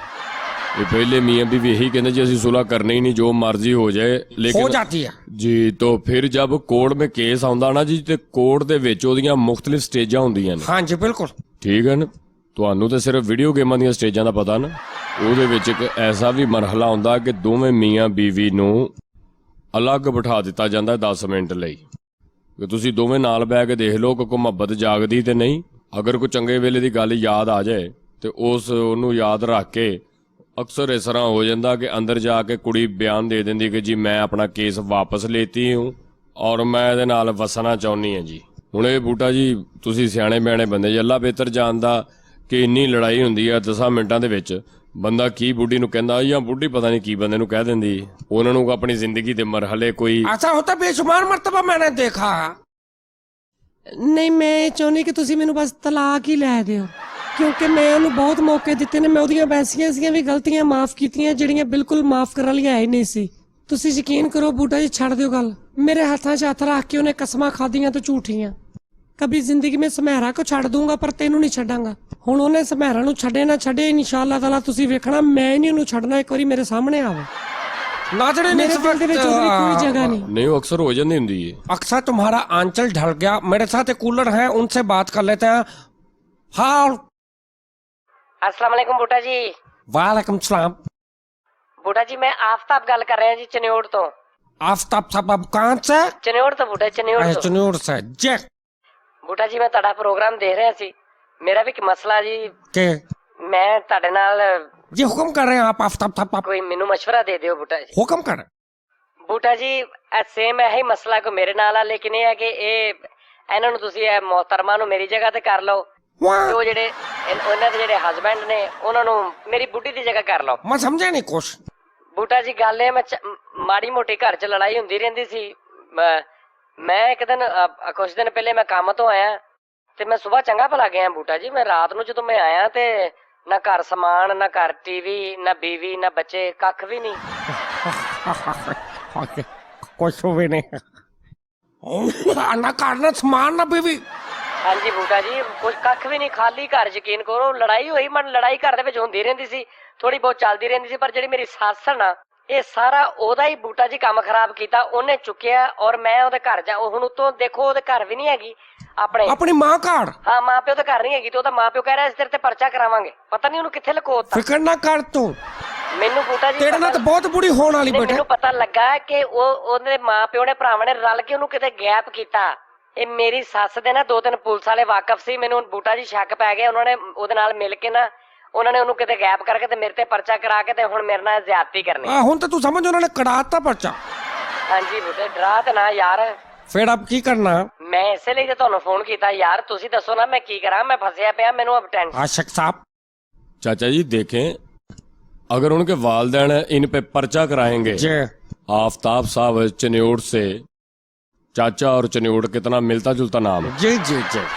[SPEAKER 3] ये पहले मियां भी यही कहते जी असं सुलह करनी ही नहीं, जो मर्जी हो जाए। लेकिन
[SPEAKER 1] हो जाती है
[SPEAKER 3] जी। तो फिर जब कोर्ट में केस आउंदा ना जी, ते कोर्ट दे विच ओदियां मुख्तलिफ स्टेजां हुंदियां ने।
[SPEAKER 1] हाँ जी बिल्कुल
[SPEAKER 3] ठीक है ना। तुहानू तो सिर्फ वीडियो गेमां दियां स्टेजां दा पता ना। ਉਹਦੇ ਵਿੱਚ ਇੱਕ ਐਸਾ ਵੀ ਮਰਹਲਾ ਹੁੰਦਾ ਕਿ ਦੋਵੇਂ ਮੀਆਂ ਬੀਵੀ ਨੂੰ ਅਲੱਗ ਬਿਠਾ ਦਿੱਤਾ ਜਾਂਦਾ 10 ਮਿੰਟ ਲਈ ਕਿ ਤੁਸੀਂ ਦੋਵੇਂ ਨਾਲ ਬਹਿ ਕੇ ਦੇਖ ਲਓ ਕਿ ਕੋਈ ਮੁਹੱਬਤ ਜਾਗਦੀ ਤੇ ਨਹੀਂ। ਅਗਰ ਕੋਈ ਚੰਗੇ ਵੇਲੇ ਦੀ ਗੱਲ ਯਾਦ ਆ ਜਾਏ ਤੇ ਉਹਨੂੰ ਯਾਦ ਰੱਖ ਕੇ ਅਕਸਰ ਇਸ ਤਰ੍ਹਾਂ ਹੋ ਜਾਂਦਾ ਕਿ ਅੰਦਰ ਜਾ ਕੇ ਕੁੜੀ ਬਿਆਨ ਦੇ ਦਿੰਦੀ ਕਿ ਜੀ ਮੈਂ ਆਪਣਾ ਕੇਸ ਵਾਪਸ ਲੈਤੀ ਹੂੰ ਔਰ ਮੈਂ ਇਹਦੇ ਨਾਲ ਵਸਣਾ ਚਾਹੁੰਦੀ ਹਾਂ ਜੀ। ਹੁਣ ਇਹ ਬੂਟਾ ਜੀ ਤੁਸੀਂ ਸਿਆਣੇ ਬਿਆਣੇ ਬੰਦੇ ਜੀ, ਅੱਲਾ ਬਿਹਤਰ ਜਾਣਦਾ ਕਿ ਇੰਨੀ ਲੜਾਈ ਹੁੰਦੀ ਆ 10 ਮਿੰਟਾਂ ਦੇ ਵਿੱਚ ਬੰਦਾ ਕੀ ਬੁੱਢੀ ਨੂੰ ਕਹਿੰਦਾ ਜਾਂ ਬੁੱਢੀ ਪਤਾ ਨਹੀਂ ਕੀ ਬੰਦੇ ਨੂੰ ਕਹਿ ਦਿੰਦੀ। ਉਹਨਾਂ ਨੂੰ ਆਪਣੀ ਜ਼ਿੰਦਗੀ ਦੇ ਮਰਹਲੇ ਕੋਈ
[SPEAKER 1] ऐसा होता बेशुमार मर्तबा मैंने देखा।
[SPEAKER 2] ਨਹੀਂ ਮੈਂ ਚਾਹੁੰਦੀ ਕਿ ਤੁਸੀਂ ਮੈਨੂੰ ਬਸ ਤਲਾਕ ਹੀ ਲੈ ਦਿਓ, ਕਿਉਂਕਿ ਮੈਂ ਉਹਨੂੰ ਬਹੁਤ ਮੌਕੇ ਦਿੱਤੇ ਨੇ। ਮੈਂ ਉਹਦੀਆਂ ਵੈਸੀਆਂ ਵੀ ਗਲਤੀਆਂ ਮਾਫ ਕੀਤੀਆਂ ਜਿਹੜੀਆਂ ਬਿਲਕੁਲ ਮਾਫ ਕਰਨ ਵਾਲੀਆਂ ਹੈ ਨਹੀਂ ਸੀ। ਤੁਸੀਂ ਯਕੀਨ ਕਰੋ ਬੂਟਾ ਜੀ, ਛੱਡ ਦਿਓ ਗੱਲ। ਮੇਰੇ ਹੱਥਾਂ 'ਚ ਹੱਥ ਰੱਖ ਕੇ ਉਹਨੇ ਕਸਮਾਂ ਖਾਧੀਆਂ ਤੇ ਝੂਠੀਆਂ। ਕभी ਜ਼ਿੰਦਗੀ में ਸਮਹਿਰਾ ਕੋ ਛੱਡ ਦੂੰਗਾ ਪਰ ਤੈਨੂੰ ਨਹੀਂ ਛੱਡਾਂਗਾ। ਹੁਣ ਉਹਨੇ ਸਮਹਿਰਾ ਨੂੰ ਛੱਡੇ ਨਾ ਛੱਡੇ, ਇਨਸ਼ਾਅੱਲਾ ਤਾਲਾ ਤੁਸੀਂ ਵੇਖਣਾ ਮੈਂ ਨਹੀਂ ਉਹਨੂੰ ਛੱਡਣਾ। ਇੱਕ ਵਾਰੀ ਮੇਰੇ ਸਾਹਮਣੇ ਆਵੇ।
[SPEAKER 1] नाजरीन
[SPEAKER 2] मेरे
[SPEAKER 1] इस
[SPEAKER 2] दिल दे विच ਉਹਦੀ कोई
[SPEAKER 1] वक्त
[SPEAKER 2] जगह नहीं।
[SPEAKER 3] नहीं वो अक्सर हो जाती होंगी है।
[SPEAKER 1] अक्सर तुम्हारा आंचल ढल गया। मेरे साथ एक कूलर है, उनसे बात कर लेते हैं। हाँ,
[SPEAKER 4] अस्सलाम वालेकुम बूटा जी।
[SPEAKER 1] वालेकुम सलाम।
[SPEAKER 4] बूटा जी मैं आफ्ताब गल कर रहा जी चन्योड़ तो।
[SPEAKER 1] आफ्ताब साहब अब कहाँ से?
[SPEAKER 4] चन्योड़ तो बूटा चन्योड़ तो।
[SPEAKER 1] चनूर से जे
[SPEAKER 4] बूटा जी मैं ਤੁਹਾਡਾ प्रोग्राम देख रहा सी। मेरा भी एक मसला जी,
[SPEAKER 1] के
[SPEAKER 4] मैं ਤੁਹਾਡੇ ਨਾਲ
[SPEAKER 1] ये हुक्म कर रहे हैं आप आफ्ताब साहब, आप
[SPEAKER 4] कोई ਮੈਨੂੰ मशवरा दे दियो बूटा जी।
[SPEAKER 1] हुक्म कर रहे हैं।
[SPEAKER 4] ਬੂਟਾ ਜੀ ਸੇਮ ਇਹੀ ਮਸਲਾ ਕੋ ਮੇਰੇ ਨਾਲ ਆ, ਲੇਕਿਨ ਇਹ ਹੈ ਕਿ ਇਹਨਾਂ ਨੂੰ ਤੁਸੀਂ ਇਹ ਮੁਹਤਰਮਾ ਨੂੰ ਮੇਰੀ ਜਗ੍ਹਾ ਤੇ ਕਰ ਲਓ ਤੇ
[SPEAKER 1] वाह,
[SPEAKER 4] ਉਹ ਜਿਹੜੇ ਉਹਨਾਂ ਦੇ ਜਿਹੜੇ ਹਸਬੈਂਡ ਨੇ ਉਹਨਾਂ ਨੂੰ ਮੇਰੀ ਬੁੱਢੀ ਦੀ ਜਗ੍ਹਾ ਕਰ ਲਓ।
[SPEAKER 1] मैं समझा नहीं कुछ।
[SPEAKER 4] ਬੂਟਾ ਜੀ ਗੱਲ ਇਹ ਮੈਂ ਮਾੜੀ ਮੋਟੀ ਘਰ 'ਚ ਲੜਾਈ ਹੁੰਦੀ ਰਹਿੰਦੀ ਸੀ। ਮੈਂ ਇੱਕ ਦਿਨ ਕੁਛ ਦਿਨ ਪਹਿਲੇ ਮੈਂ ਕੰਮ ਤੋਂ ਆਇਆ ਤੇ ਮੈਂ ਸਵੇਰ ਚੰਗਾ ਭਲਾ ਗਿਆ ਬੂਟਾ ਜੀ। ਮੈਂ ਰਾਤ ਨੂੰ ਜਦੋਂ ਮੈਂ ਆਇਆ ਤੇ ਨਾ ਘਰ ਸਮਾਨ, ਨਾ ਘਰ ਟੀਵੀ, ਨਾ ਬੀਵੀ, ਨਾ ਬੱਚੇ, ਕੱਖ ਵੀ ਨਹੀਂ।
[SPEAKER 1] कुछ भी नहीं ना करना समान ना बीवी।
[SPEAKER 4] ਹਾਂਜੀ ਬੂਟਾ ਜੀ ਕੁਝ ਕੱਖ ਵੀ ਨਹੀਂ, ਖਾਲੀ ਘਰ। ਯਕੀਨ ਕਰੋ ਲੜਾਈ ਹੋਈ, ਮਨ ਲੜਾਈ ਘਰ ਦੇ ਵਿੱਚ ਹੁੰਦੀ ਰਹਿੰਦੀ ਸੀ, ਥੋੜੀ ਬਹੁਤ ਚੱਲਦੀ ਰਹਿੰਦੀ ਸੀ, ਪਰ ਜਿਹੜੀ ਮੇਰੀ ਸੱਸ ਨਾ ਇਹ ਸਾਰਾ ਉਹਦਾ ਹੀ ਬੂਟਾ ਜੀ ਕੰਮ ਖਰਾਬ ਕੀਤਾ। ਉਹਨੇ ਚੁੱਕਿਆ ਔਰ ਮੈਂ ਉਹਦੇ ਘਰ ਜਾ, ਹੁਣ ਉਤੋਂ ਦੇਖੋ ਉਹਦੇ ਘਰ ਵੀ ਨਹੀਂ ਹੈਗੀ ਆਪਣੇ।
[SPEAKER 1] अपनी माँ कार
[SPEAKER 4] ਹਾਂ ਮਾਂ ਪਿਓ ਦੇ ਘਰ ਨਹੀਂ ਹੈਗੀ ਤੇ ਉਹਦਾ ਮਾਂ ਪਿਓ ਕਹਿ ਰਿਹਾ ਇਸ ਤੇਰੇ ਤੇ ਪਰਚਾ ਕਰਾਵਾਂਗੇ। ਪਤਾ ਨਹੀਂ ਉਹਨੂੰ ਕਿੱਥੇ ਲਕੋਤਾ।
[SPEAKER 1] फिक्र ना कर तू,
[SPEAKER 4] ਮੈਨੂੰ ਬੂਟਾ ਜੀ
[SPEAKER 1] तेरे नाल तो बहुत बुरी होने वाली
[SPEAKER 4] ਨਹੀਂ,
[SPEAKER 1] बेटे।
[SPEAKER 4] ਮੈਨੂੰ ਪਤਾ ਲੱਗਾ ਕਿ ਉਹਦੇ ਮਾਂ ਪਿਓ ਨੇ ਭਰਾਵਾਂ ਨੇ ਰਲ ਕੇ ਉਹਨੂੰ ਕਿਤੇ ਗੈਪ ਕੀਤਾ। ਇਹ ਮੇਰੀ ਸੱਸ ਦੇ ਨਾ 2-3 ਪੁਲਿਸ ਵਾਲੇ ਵਾਕਫ ਸੀ। ਮੈਨੂੰ ਬੂਟਾ ਜੀ ਸ਼ੱਕ ਪੈ ਗਿਆ, ਉਹਨਾਂ ਨੇ ਉਹਦੇ ਨਾਲ ਮਿਲ ਕੇ ਨਾ ਉਹਨਾਂ ਨੇ ਉਹਨੂੰ ਕਿਤੇ ਗੈਪ ਕਰਕੇ ਤੇ ਮੇਰੇ ਤੇ ਪਰਚਾ ਕਰਾ ਕੇ ਤੇ ਹੁਣ ਮੇਰੇ ਨਾਲ ਜ਼ਿਆਦਤੀ ਕਰਨੀ।
[SPEAKER 1] हुन तो तू समझ उन्होंने कड़ाता पर्चा।
[SPEAKER 4] ਹਾਂਜੀ ਬੂਟੇ ਡਰਾ ਤੇ ਨਾ ਯਾਰ।
[SPEAKER 1] फिर अब की करना?
[SPEAKER 4] ਮੈਂ ਇਸੇ ਲਈ ਤੇ ਤੁਹਾਨੂੰ ਫੋਨ ਕੀਤਾ ਯਾਰ, ਤੁਸੀਂ ਦੱਸੋ ਨਾ ਮੈਂ ਕੀ ਕਰਾਂ। ਮੈਂ ਫਸਿਆ ਪਿਆ, ਮੈਨੂੰ ਅਬ ਟੈਨਸ਼ਨ।
[SPEAKER 1] आशिक साहब,
[SPEAKER 3] चाचा जी देखें, अगर उनके वालदैन इन पे पर्चा कराएंगे,
[SPEAKER 1] जे
[SPEAKER 3] आफ्ताब साहब चन्योड़ से, चाचा और चन्योड़ कितना मिलता जुलता नाम है।
[SPEAKER 1] जी जी जी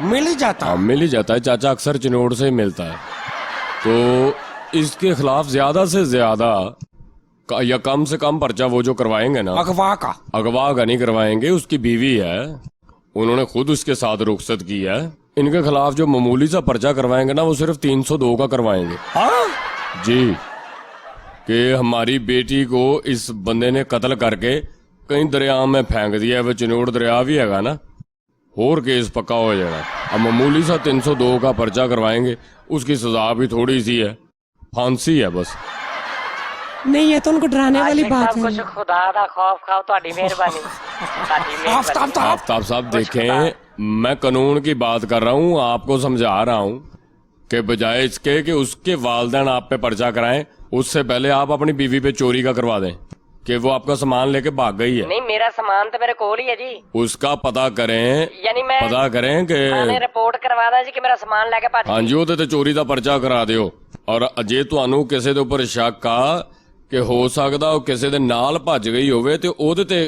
[SPEAKER 1] मिल ही जाता।
[SPEAKER 3] हाँ मिल ही जाता है, चाचा अक्सर चन्योड़ से ही मिलता है। तो इसके खिलाफ ज्यादा से ज्यादा या कम से कम पर्चा वो जो करवाएंगे ना,
[SPEAKER 1] अगवा का
[SPEAKER 3] अगवा का नहीं करवाएंगे, उसकी बीवी है, उन्होंने खुद उसके साथ रुखसत की है। इनके खिलाफ जो मामूली सा पर्चा करवाएंगे ना वो सिर्फ 302 का करवाएंगे।
[SPEAKER 1] हाँ?
[SPEAKER 3] जी, कि हमारी बेटी को इस बंदे ने कत्ल करके कहीं दरिया में फेंक दिया है। वो चन्योड़ दरिया भी हैगा ना, और केस पक्का हो जाएगा। अब मामूली सा 302 का पर्चा करवाएंगे, उसकी सजा भी थोड़ी सी है, फांसी है बस।
[SPEAKER 2] नहीं, ये तो उनको डराने वाली
[SPEAKER 4] आशिक
[SPEAKER 2] बात
[SPEAKER 4] साहब
[SPEAKER 2] है।
[SPEAKER 4] कुछ खुदा दा खौफ खाओ, ਤੁਹਾਡੀ ਮਿਹਰਬਾਨੀ। ਤੁਹਾਡੀ
[SPEAKER 1] आफ्ताब
[SPEAKER 4] ਮਿਹਰਬਾਨੀ।
[SPEAKER 1] साहब,
[SPEAKER 3] आफ्ताब साहब
[SPEAKER 4] कुछ
[SPEAKER 3] देखें, मैं कानून की बात कर रहा हूँ, आपको समझा रहा हूँ कि बजाय इसके कि उसके वालदैन आप पे पर्चा कराएं, उससे पहले आप अपनी बीवी पे चोरी का करवा दें कि वो आपका सामान लेके भाग गई है।
[SPEAKER 4] ਨਹੀਂ ਮੇਰਾ ਸਮਾਨ ਤਾਂ ਮੇਰੇ ਕੋਲ ਹੀ ਹੈ ਜੀ।
[SPEAKER 3] उसका पता करें,
[SPEAKER 4] ਯਾਨੀ ਮੈਂ
[SPEAKER 3] पता करें कि
[SPEAKER 4] ਥਾਣੇ ਰਿਪੋਰਟ ਕਰਵਾ ਦਾਂ ਜੀ ਕਿ ਮੇਰਾ ਸਮਾਨ ਲੈ ਕੇ ਭੱਜ
[SPEAKER 3] हाँ
[SPEAKER 4] ਗਈ।
[SPEAKER 3] जी ਉਹਦੇ ਤੇ ਚੋਰੀ ਦਾ ਪਰਚਾ ਕਰਾ ਦਿਓ। ਔਰ ਜੇ ਤੁਹਾਨੂੰ ਕਿਸੇ ਦੇ ਉੱਪਰ ਸ਼ੱਕ ਆ ਕਿ ਹੋ ਸਕਦਾ ਉਹ ਕਿਸੇ ਦੇ ਨਾਲ ਭੱਜ ਗਈ ਹੋਵੇ ਤੇ ਉਹਦੇ ਤੇ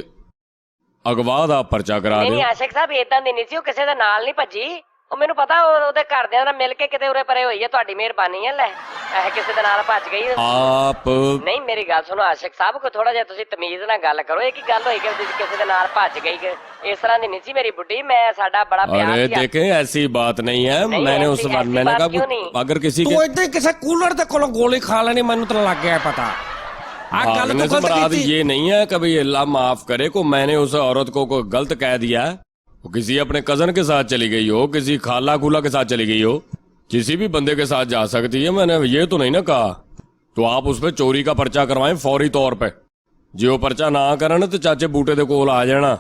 [SPEAKER 3] ਅਗਵਾ ਦਾ ਪਰਚਾ ਕਰਾ
[SPEAKER 4] ਨਹੀਂ
[SPEAKER 3] ਦਿਓ।
[SPEAKER 4] ਨਹੀਂ ਆਸ਼ਿਕ ਸਾਹਿਬ ਇਦਾਂ ਦੀ ਨਹੀਂ ਸੀ, ਉਹ ਕਿਸੇ ਦੇ ਨਾਲ ਨਹੀਂ ਭੱਜੀ। ਉਹ ਮੈਨੂੰ ਪਤਾ ਉਹਦੇ ਘਰਦਿਆਂ ਨਾਲ ਮਿਲ ਕੇ ਕਿਤੇ ਉਰੇ ਪਰੇ ਹੋਈ ਹੈ। ਤੁਹਾਡੀ ਮਿਹਰਬਾਨੀ ਹੈ। ਲੈ ਇਹ ਕਿਸੇ ਦੇ ਨਾਲ ਭੱਜ ਗਈ।
[SPEAKER 3] ਆਪ
[SPEAKER 4] ਨਹੀਂ ਮੇਰੀ ਗੱਲ ਸੁਣੋ ਆਸ਼ਿਕ ਸਾਹਿਬ, ਕੋਈ ਥੋੜਾ ਜਿਹਾ ਤੁਸੀਂ ਤਮੀਜ਼ ਨਾਲ ਗੱਲ ਕਰੋ। ਇਹ ਕੀ ਗੱਲ ਹੋਈ ਕਿ ਤੁਸੀਂ ਕਿਸੇ ਦੇ ਨਾਲ ਭੱਜ ਗਈ? ਇਸ ਤਰ੍ਹਾਂ ਦੀ ਨਹੀਂ ਸੀ ਮੇਰੀ ਬੁੱਢੀ। मैं साडा बड़ा प्यार
[SPEAKER 3] अरे
[SPEAKER 4] किया।
[SPEAKER 3] देखें ऐसी बात नहीं है।
[SPEAKER 4] नहीं,
[SPEAKER 3] मैंने उस
[SPEAKER 4] ऐसी-
[SPEAKER 3] बार
[SPEAKER 4] ऐसी
[SPEAKER 3] मैंने
[SPEAKER 4] बात
[SPEAKER 3] कहा
[SPEAKER 4] क्यों नहीं?
[SPEAKER 3] अगर किसी
[SPEAKER 1] तू
[SPEAKER 3] के
[SPEAKER 1] इतने किसी कूलर ते कोलो गोली खा लेनी, मैनू तो लग गया है पता। आ गल
[SPEAKER 3] भागने
[SPEAKER 1] तो
[SPEAKER 3] से
[SPEAKER 1] गलत
[SPEAKER 3] मुराद
[SPEAKER 1] की थी।
[SPEAKER 3] ये नहीं है कभी अल्लाह माफ करे को मैंने उस औरत को कोई गलत कह दिया है। वो किसी अपने कजन के साथ चली गई हो, किसी खाला खुला के साथ चली गई हो, किसी भी बंदे के साथ जा सकती है। मैंने ये तो नहीं ना कहा। तो आप उस पर चोरी का पर्चा करवाएं फौरी तौर पे। जे वो पर्चा ना करन तो चाचे बूटे दे कोल आ जाना।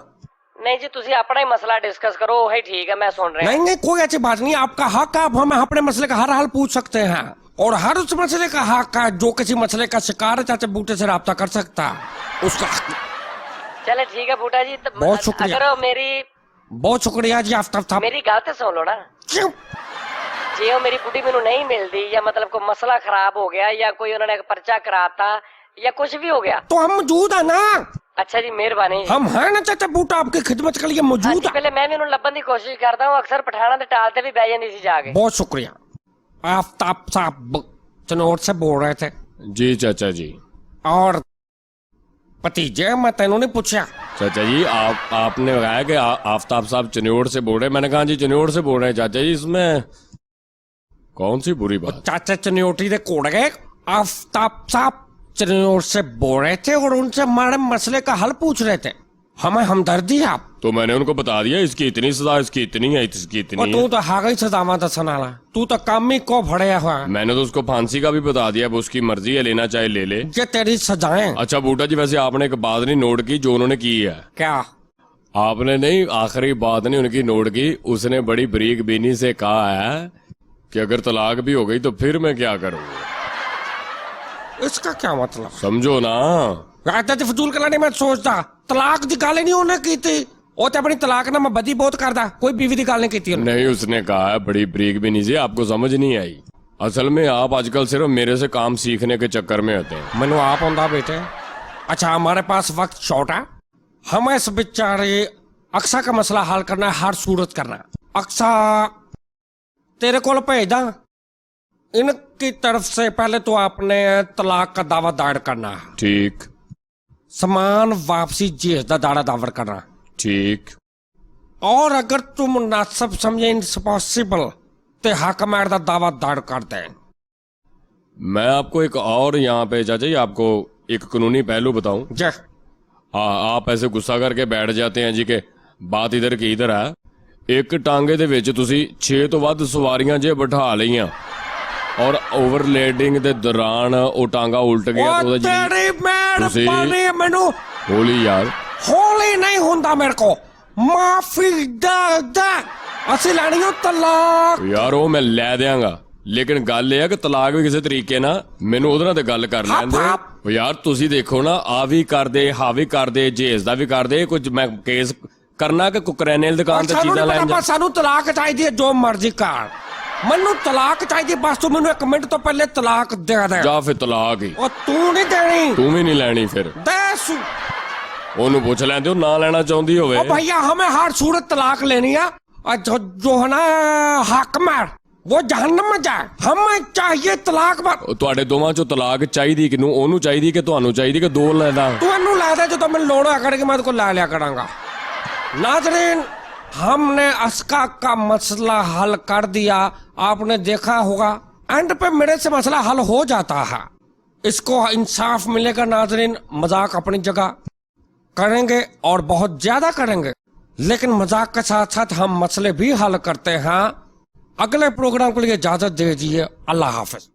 [SPEAKER 4] नहीं जी ਤੁਸੀਂ ਆਪਣਾ ਹੀ ਮਸਲਾ डिस्कस करो, वही ठीक है, मैं सुन रहा
[SPEAKER 1] नहीं नहीं कोई अच्छी बात नहीं, आपका हक है। आप हमें अपने मसले का हर हाल पूछ सकते हैं और हर उस मसले का हक है जो किसी मसले का शिकार है, चाचे बूटे से राब्ता कर सकता है, उसका हक।
[SPEAKER 4] चले ठीक है बूटा जी। तो
[SPEAKER 1] बहुत शुक्रिया।
[SPEAKER 4] अगर वो मेरी
[SPEAKER 1] बहुत शुक्रिया जी आफ्ताब साहब।
[SPEAKER 4] मेरी गल तो सुन लो ना।
[SPEAKER 1] क्यों?
[SPEAKER 4] ਜੇ ਉਹ ਮੇਰੀ ਬੁੱਢੀ ਮੈਨੂੰ ਨਹੀਂ ਮਿਲਦੀ ਜਾਂ ਮਤਲਬ ਕੋਈ ਮਸਲਾ ਖਰਾਬ ਹੋ ਗਿਆ ਜਾਂ ਕੋਈ ਉਹਨਾਂ ਨੇ ਪਰਚਾ ਕਰਾਤਾ ਜਾਂ ਕੁਝ ਵੀ ਹੋ ਗਿਆ।
[SPEAKER 1] तो हम मौजूद है ना,
[SPEAKER 4] अच्छा जी मिहरबानी।
[SPEAKER 1] हम हैं ना चाचा बूटा, आपकी खिदमत के लिए मौजूद है।
[SPEAKER 4] ਪਹਿਲੇ ਮੈਂ ਵੀ ਉਹਨੂੰ ਲੱਭਣ ਦੀ ਕੋਸ਼ਿਸ਼ ਕਰਦਾ ਹਾਂ। ਅਕਸਰ ਪਠਾਣਾ ਦੇ टाल ਤੇ ਵੀ ਬਹਿ ਜਾਂਦੀ ਸੀ ਜਾ ਕੇ।
[SPEAKER 1] बहुत शुक्रिया। आफ्ताब साहब चनौर से बोल रहे थे
[SPEAKER 3] जी चाचा जी।
[SPEAKER 1] और भतीजे मैं तेनों नहीं पूछा।
[SPEAKER 3] चाचा जी आपने बताया कि आफ्ताब साहब चन्योड़ से बोल रहे। मैंने कहा जी चन्योड़ से बोल रहे हैं चाचा जी, इसमें कौन सी बुरी बात?
[SPEAKER 1] चाचा चन्योटी दे कोड़ गए आफ्ताब साहब चिड़ियों से बोल रहे थे और उनसे हमारे मसले का हल पूछ रहे थे। हमें हमदर्दी है आप।
[SPEAKER 3] तो मैंने उनको बता दिया इसकी इतनी सजा, इसकी इतनी है, इसकी
[SPEAKER 1] और
[SPEAKER 3] इतनी
[SPEAKER 1] तू
[SPEAKER 3] है।
[SPEAKER 1] तो हागई सदामा दसन आला, तू तो काम ही को भड़या हुआ है।
[SPEAKER 3] मैंने तो उसको फांसी का भी बता दिया, अब उसकी मर्जी है, लेना चाहे ले ले।
[SPEAKER 1] ये तेरी सजाएं।
[SPEAKER 3] अच्छा बूटा जी, वैसे आपने एक बात नहीं नोट की जो उन्होंने की है?
[SPEAKER 1] क्या?
[SPEAKER 3] आपने नहीं, आखिरी बात नहीं उनकी नोट की। उसने बड़ी बरीक बीनी से कहा है कि अगर तलाक भी हो गई तो फिर मैं क्या करूंगा।
[SPEAKER 1] इसका क्या मतलब?
[SPEAKER 3] समझो ना।
[SPEAKER 1] रात फजूल कलाने मैं सोचता तलाक दी गाल नहीं उन्हें की थी। ਉਹ ਤੇ ਆਪਣੀ ਤਲਾਕ ਨਾਲ ਮੈਂ ਬਦੀ ਬਹੁਤ ਕਰਦਾ, ਕੋਈ बीवी ਦੀ ਗੱਲ नहीं की थी उन्हें।
[SPEAKER 3] नहीं, उसने कहा है बड़ी बरीक बीनी से, आपको समझ नहीं आई। असल में आप आजकल सिर्फ मेरे से काम सीखने के चक्कर में होते हैं।
[SPEAKER 1] मैनू आप आंदा बेटे। अच्छा हमारे पास वक्त शॉर्ट है, हमें इस बेचारे अक्सा का मसला हल करना है, हर सूरत करना है। अक्सा तेरे को भेजा, इनकी तरफ से पहले तो आपने तलाक का दावा दायर करना है,
[SPEAKER 3] ठीक
[SPEAKER 1] समान वापसी जेज का दाड़ा दावर करना,
[SPEAKER 3] ठीक।
[SPEAKER 1] और अगर तुम मुनासिब समझे इम्पॉसिबल तो हकमैर का दावा दायर कर दें।
[SPEAKER 3] मैं आपको एक और यहाँ पे चाचा जी आपको एक कानूनी पहलू बताऊं।
[SPEAKER 1] जय
[SPEAKER 3] हाँ, आप ऐसे गुस्सा करके बैठ जाते हैं जी के बात इधर की इधर है। एक टांगे ਦੇ ਵਿੱਚ ਤੁਸੀਂ 6 ਤੋਂ ਵੱਧ ਸਵਾਰੀਆਂ ਜੇ ਬਿਠਾ ਲਈਆਂ ਔਰ ਓਵਰਲੋਡਿੰਗ ਦੇ ਦੌਰਾਨ ਉਹ ਟਾਂਗਾ ਉਲਟ ਗਿਆ
[SPEAKER 1] ओ
[SPEAKER 3] ਤਾਂ ਉਹਦਾ ਜੀ
[SPEAKER 1] तेरी मेहरबानी मैनू
[SPEAKER 3] ਹੋਲੀ यार
[SPEAKER 1] होली नहीं होंदा मेरे को माफी दे ਅਸੀਂ ਲੈਣੀ ਓ ਤਲਾਕ।
[SPEAKER 3] ਯਾਰ ਉਹ ਮੈਂ ਲੈ ਦਿਆਂਗਾ, ਲੇਕਿਨ ਗੱਲ ਇਹ ਆ ਕਿ ਤਲਾਕ ਵੀ ਕਿਸੇ ਤਰੀਕੇ ਨਾਲ ਮੈਨੂੰ ਉਹਦੇ ਨਾਲ ਤੇ ਗੱਲ ਕਰ ਲੈਂਦੇ। ਉਹ ਯਾਰ ਤੁਸੀਂ ਦੇਖੋ ਨਾ, ਆ ਵੀ ਕਰਦੇ, ਹਾ ਵੀ ਕਰਦੇ, ਜੇਜ਼ ਦਾ ਵੀ ਕਰਦੇ, ਕੁਝ ਮੈਂ ਕੇਸ ਕਰਨਾ ਕਿ ਕੁਕਰੈਨੇ ਦੀ ਦੁਕਾਨ ਤੇ
[SPEAKER 1] ਸਾਨੂੰ
[SPEAKER 3] ਚੀਜ਼ਾਂ
[SPEAKER 1] ਨਹੀਂ
[SPEAKER 3] ਲੈਣ
[SPEAKER 1] ਪਤਾ, ਸਾਨੂੰ ਤਲਾਕ ਚਾਹੀਦੀ ਹੈ, ਜੋ ਮਰਜ਼ੀ ਕਰ। ਮੈਨੂੰ ਤਲਾਕ ਚਾਹੀਦੀ, ਬਸ ਤੂੰ ਮੈਨੂੰ 1 ਮਿੰਟ ਤੋਂ ਪਹਿਲੇ ਤਲਾਕ ਦੇ ਦੇ।
[SPEAKER 3] ਜਾ ਫਿਰ ਤਲਾਕ ਹੀ।
[SPEAKER 1] ਉਹ ਤੂੰ ਨਹੀਂ ਦੇਣੀ,
[SPEAKER 3] ਤੂੰ ਵੀ ਨਹੀਂ ਲੈਣੀ ਫਿਰ
[SPEAKER 1] ਦੇਸੂ।
[SPEAKER 3] ਉਹਨੂੰ ਪੁੱਛ ਲੈਂਦੇ ਉਹ ਨਾ ਲੈਣਾ ਚਾਹੁੰਦੀ ਹੋਵੇ।
[SPEAKER 1] ओ भैया हमें हर सूरत तलाक लेनी है, और जो है ना हाकमर वो जहन्नम में जाए, हमें चाहिए तलाक।
[SPEAKER 3] ਉਹ ਤੁਹਾਡੇ ਦੋਵਾਂ ਚੋਂ ਤਲਾਕ ਚਾਹੀਦੀ ਕਿਨੂੰ? ਉਹਨੂੰ ਚਾਹੀਦੀ ਕਿ ਤੁਹਾਨੂੰ ਚਾਹੀਦੀ ਕਿ ਦੋ ਲੈਦਾ?
[SPEAKER 1] तू इनू ला दे जो मैं लोड़ करेगी, मैं को ला लिया करांगा। नाजरीन, हमने अस्का का मसला हल कर दिया, आपने देखा होगा एंड पे मेरे से मसला हल हो जाता है। इसको इंसाफ मिलेगा नाजरीन। मजाक अपनी जगह करेंगे और बहुत ज्यादा करेंगे, लेकिन मजाक के साथ साथ हम मसले भी हल करते हैं। अगले प्रोग्राम के लिए इजाजत दीजिए। अल्लाह हाफिज।